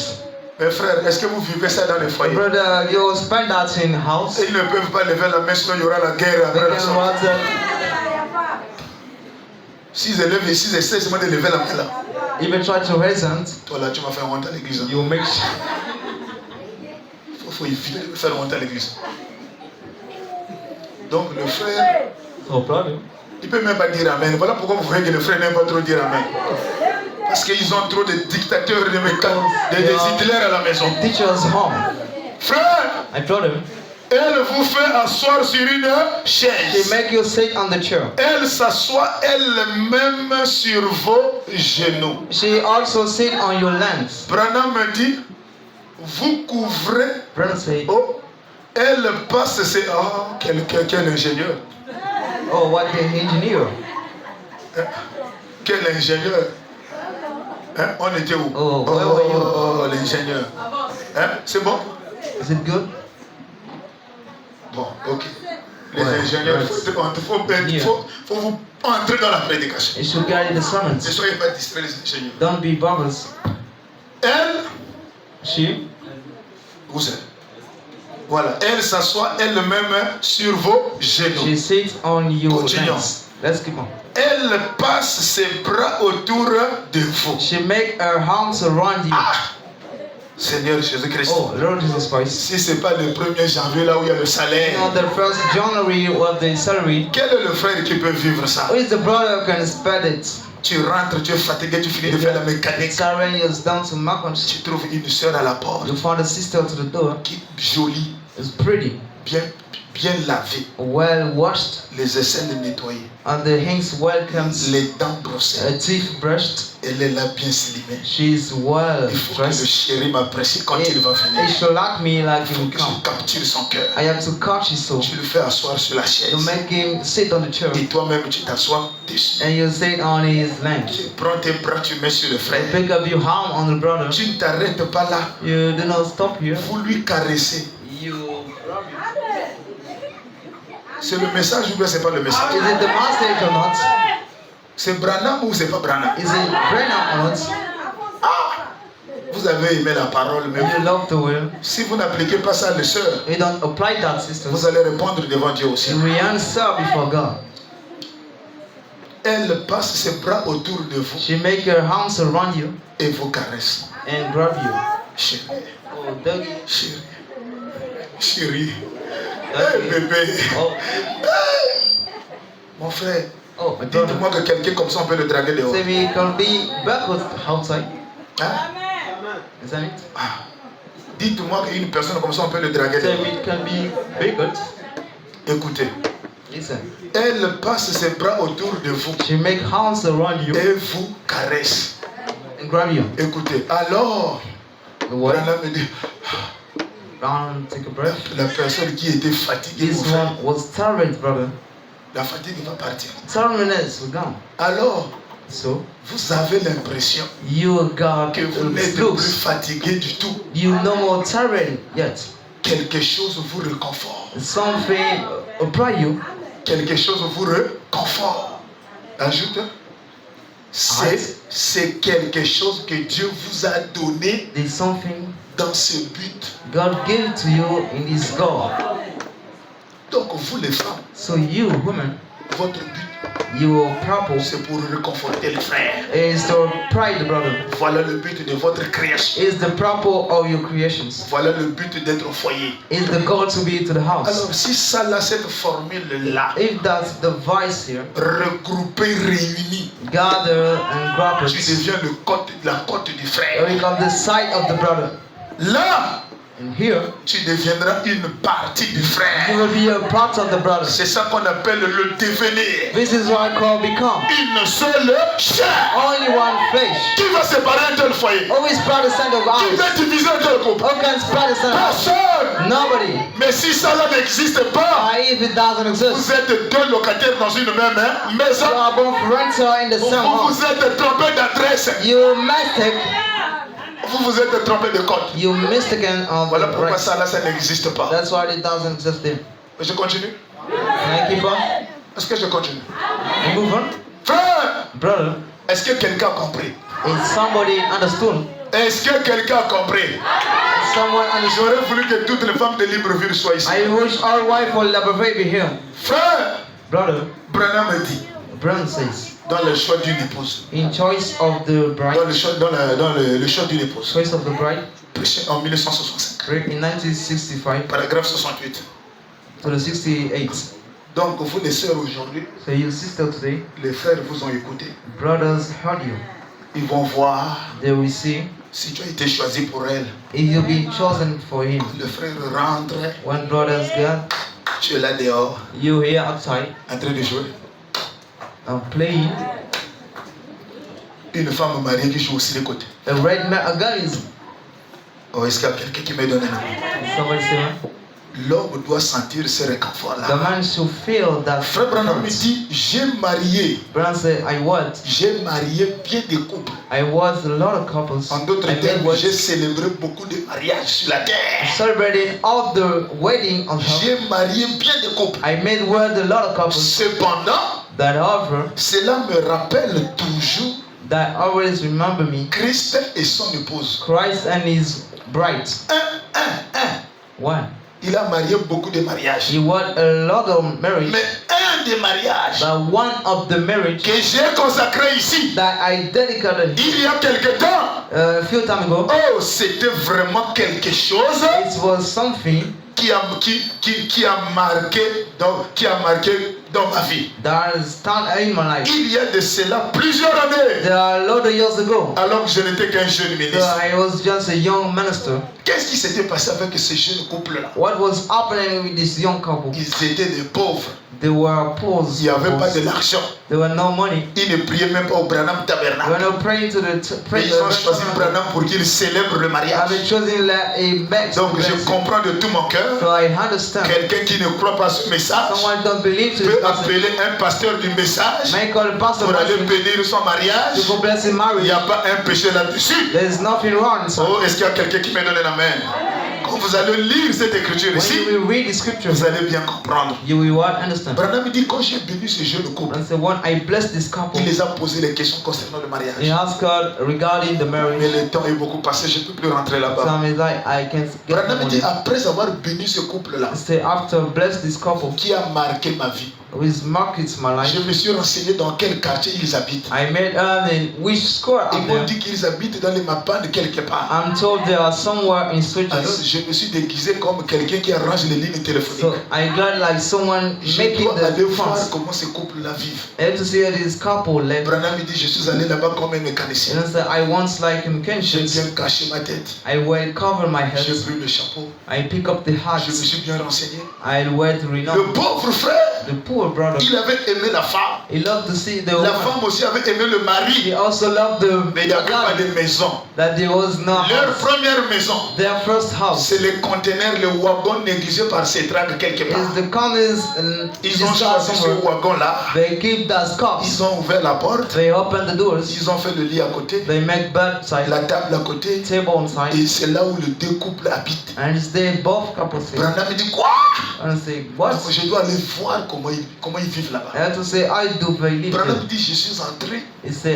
Mes frères, est-ce que vous vivez ça dans les foyers? Brother, you spend that in house. Ils ne peuvent pas lever la main, sinon il y aura la guerre They après la can sortie. rather, S'ils élèvent ici, ils essaient seulement de lever la main là. even try to reason. Toi là, tu m'as fait honte à l'église. You make sure. Faut éviter de me faire honte à l'église. Donc le frère, No problem. il ne peut même pas dire amen. Voilà pourquoi vous voyez que le frère n'aime pas trop dire amen. Parce qu'ils ont trop de dictateurs, des Hitler à la maison. Teacher's home. Frère, I told him. elle vous fait asseoir sur une She chaise. make you sit on the chair. Elle s'assoit elle-même sur vos genoux. She also sit on your legs. Branham me dit, vous couvrez. Brother say, Oh, elle passe, c'est. Oh, quel ingénieur. oh, what the engineer? Quel ingénieur. Hein? On était où? Oh, where were you? Oh, l'ingénieur. Hein? C'est bon? Is it good? Bon, ok. Les Ouais, ingénieurs, ouais. il faut vous entrer dans la prédication. You should carry the Ne sermons. soyez pas distraits, les ingénieurs. Don't be bothered. Elle, She, vous êtes. Voilà, elle s'assoit elle-même sur vos genoux. she sits on your Continuons. legs. Let's keep on. Elle passe ses bras autour de vous. She make her arms around you. Ah! Seigneur Jésus-Christ. Oh, Lord Jesus Christ. Si ce n'est pas le 1er janvier là où il y a le salaire, On the 1st January of the salary, quel est le frère qui peut vivre ça? who is the brother who can spend it? Tu rentres, tu es fatigué, tu finis de faire la mécanique. Siren is down to Macons. Tu trouves une soeur à la porte You found a sister to the door. qui est jolie, It's pretty, bien lavée, well washed, les aisselles nettoyées, and the hands welcomes, les dents brossées. teeth brushed. Elle est là bien slimée. She's well Il faut que le dressed. chéri m'apprécie quand il va It venir. should like me like Il faut him que come. je capture son cœur. I have to catch his soul Tu le fais asseoir sur la chaise. to make him sit on the chair, Et toi-même, tu t'assois dessus. and you sit on his legs. Tu prends tes bras, tu mets sur le frère. You pick up your arm on the brother. Tu ne t'arrêtes pas là. You do not stop here. Vous lui caressez. You rub C'est le message ou bien c'est pas le message? Is it the message or not? C'est Branham ou c'est pas Branham? Is it Brennan or not? Vous avez aimé la parole, mais You love the word. si vous n'appliquez pas ça, les sœurs, You don't apply that, sisters. vous allez répondre devant Dieu aussi. You will answer before God. Elle passe ses bras autour de vous She make her arms around you et vous caresse. and grab you. Chérie, Oh, doggy. chérie, chérie. Doggy. Hey, bébé. Oh, Mon frère, oh, my brother. dites-moi que quelqu'un comme ça, on peut le draguer dehors. Say we can be backwards outside. Hein? Isn't it? Ah. Dites-moi qu'une personne comme ça, on peut le draguer Say dehors. we can be bigger. Écoutez, Listen. elle passe ses bras autour de vous She make arms around you et vous caresse. and grab you. Écoutez, alors, What? Branham me dit, Take a breath. la personne qui était fatiguée, This mon frère, one was tired, brother. la fatigue va partir. Tiredness was gone. Alors, So vous avez l'impression you got que vous n'êtes plus loose. fatigué du tout. You no more tired yet. Quelque chose vous réconforte. Something apply you. Quelque chose vous réconforte. Ajoute. C'est quelque chose que Dieu vous a donné There's something dans ce but. God gave to you in this goal. Donc vous les femmes, So you, women, votre but, your purpose c'est pour réconforter les frères. is to pride, brother. Voilà le but de votre création. Is the purpose of your creations. Voilà le but d'être au foyer. Is the goal to be to the house. Alors si ça là, cette formule-là, If that's the vice here, regroupée, réunie, gather and grab tu it. deviens la côte du You frère. become the side of the brother. Là, And here, tu deviendras une partie du you frère. will be a part of the brother. C'est ça qu'on appelle le devenir. This is what I call become. Une seule chair. Only one flesh. Qui va séparer un tel foyer? Always spread the side of Qui eyes. va diviser un tel groupe? Who can spread the side of eyes? Personne. Nobody. Mais si ça là n'existe pas, If it doesn't exist, vous êtes deux locataires dans une même maison. you are both renter in the same Vous home. vous êtes trompé d'adresse. You mistake. Vous vous êtes trompé de code. You mistaken of Voilà the pourquoi right. ça là, ça n'existe pas. That's why it doesn't exist there. Je continue. Can I keep on? Est-ce que je continue? And move on. Frère, Brother, est-ce que quelqu'un a compris? is somebody understood? Est-ce que quelqu'un a compris? Someone understood? J'aurais voulu que toutes les femmes de Libreville soient ici. I wish our wife will never be here. Frère, Brother, Branham me dit, Brown says, dans le choix d'une épouse, in choice of the bride, dans le choix d'une épouse, choice of the bride, prêché en 1965, in 1965 paragraphe 68. to the 68. Donc vous les sœurs aujourd'hui, So your sister today, les frères vous ont écouté. brothers heard you. Ils vont voir They will see si tu as été choisi pour elle. if you've been chosen for him. Le frère rentre, When brothers get tu es là dehors, you here outside en train de jouer. and playing, Une femme mariée qui joue aussi les côtés. a red man, a guy is Oh, est-ce qu'il y a quelqu'un qui me donne un avis? somebody say, L'homme doit sentir ce réconfort-là. the man should feel that. Frère Branham me dit, j'ai marié Brown marié bien des couples. I was a lot of couples. En d'autres I made termes, j'ai what célébré beaucoup de mariages sur la terre. celebrated all the wedding of her. J'ai marié bien des couples. I made word a lot of couples Cependant, that however cela me rappelle toujours that always remember me, Christ et son épouse. Christ and his bride. One. Il a marié beaucoup de mariages. He was a lot of marriage, Mais un des mariages but one of the marriage que j'ai consacré ici, that I dedicated il y a quelque temps, a few time ago, oh, c'était vraiment quelque chose it was something qui a marqué dans ma vie. that started in my life. Il y a de cela plusieurs années, There are a lot of years ago. alors que je n'étais qu'un jeune So ministre. I was just a young minister. Qu'est-ce qui s'était passé avec ces jeunes couples-là? What was happening with this young couple? Ils étaient des pauvres. They were poor. Il n'y avait pas de l'argent. There were no money. Ils ne priaient même pas au Branham They were Tabernacle. not praying to the Mais ils ont choisi Branham pour qu'il célèbre le I've mariage. been choosing a best. Donc je comprends de tout mon cœur. So I understand. Quelqu'un qui ne croit pas ce message Someone don't believe to peut this message. appeler un pasteur du message May call the pastor pour aller to bénir son mariage. go bless his Il marriage. n'y a pas un péché là-dessus. There is nothing wrong. So Oh, est-ce qu'il y a quelqu'un qui me donne un amen? Quand vous allez lire cette écriture When ici, you will read the scripture, vous allez bien comprendre. you will understand. Branham dit, quand j'ai béni ce jeune couple, And so when I bless this couple, il les a posé les questions concernant le mariage. he asked God regarding the Mais marriage. le temps est beaucoup passé, je ne peux plus rentrer là-bas. Some is like, I can't get Branham more dit, than- après avoir béni ce couple-là, Say after bless this couple, qui a marqué ma vie, which markets my life, je me suis renseigné dans quel quartier ils habitent. I made in which score Ils up m'ont there. dit qu'ils habitent dans les Mapandes quelque part. I'm told they are somewhere in Alors switches. je me suis déguisé comme quelqu'un qui arrange les lignes So téléphoniques. I glad like someone Je making dois aller the voir funds. comment ce couple-là vivent. I had to see how this couple live. Branham dit, je suis allé là-bas comme un mécanicien. And I said, I once like in J'ai conscience, bien caché ma tête. I will cover my J'ai head. pris le chapeau. I pick up the Je me hats. suis bien renseigné. I wear the Le renown. pauvre frère, The poor brother, il avait aimé la femme. he loved to see the La woman. femme aussi avait aimé le He mari. also loved the Mais il n'y avait pas God, de maison. that there was no Leur house. première maison, Their first house c'est les conteneurs, le wagon négligé par ces traques quelque part. is the commons and Ils ont choisi ce wagon-là. They keep the scarves. Ils ont ouvert la porte. They open the doors. Ils ont fait le lit à côté. They make bedside, La table à côté. table on side, Et c'est là où les deux couples habitent. and it's there both couples sit. Branham dit quoi? And I say, what? Je dois aller voir comment ils vivent là-bas. I had to say, I do believe Branham it. dit, je suis entré. He said,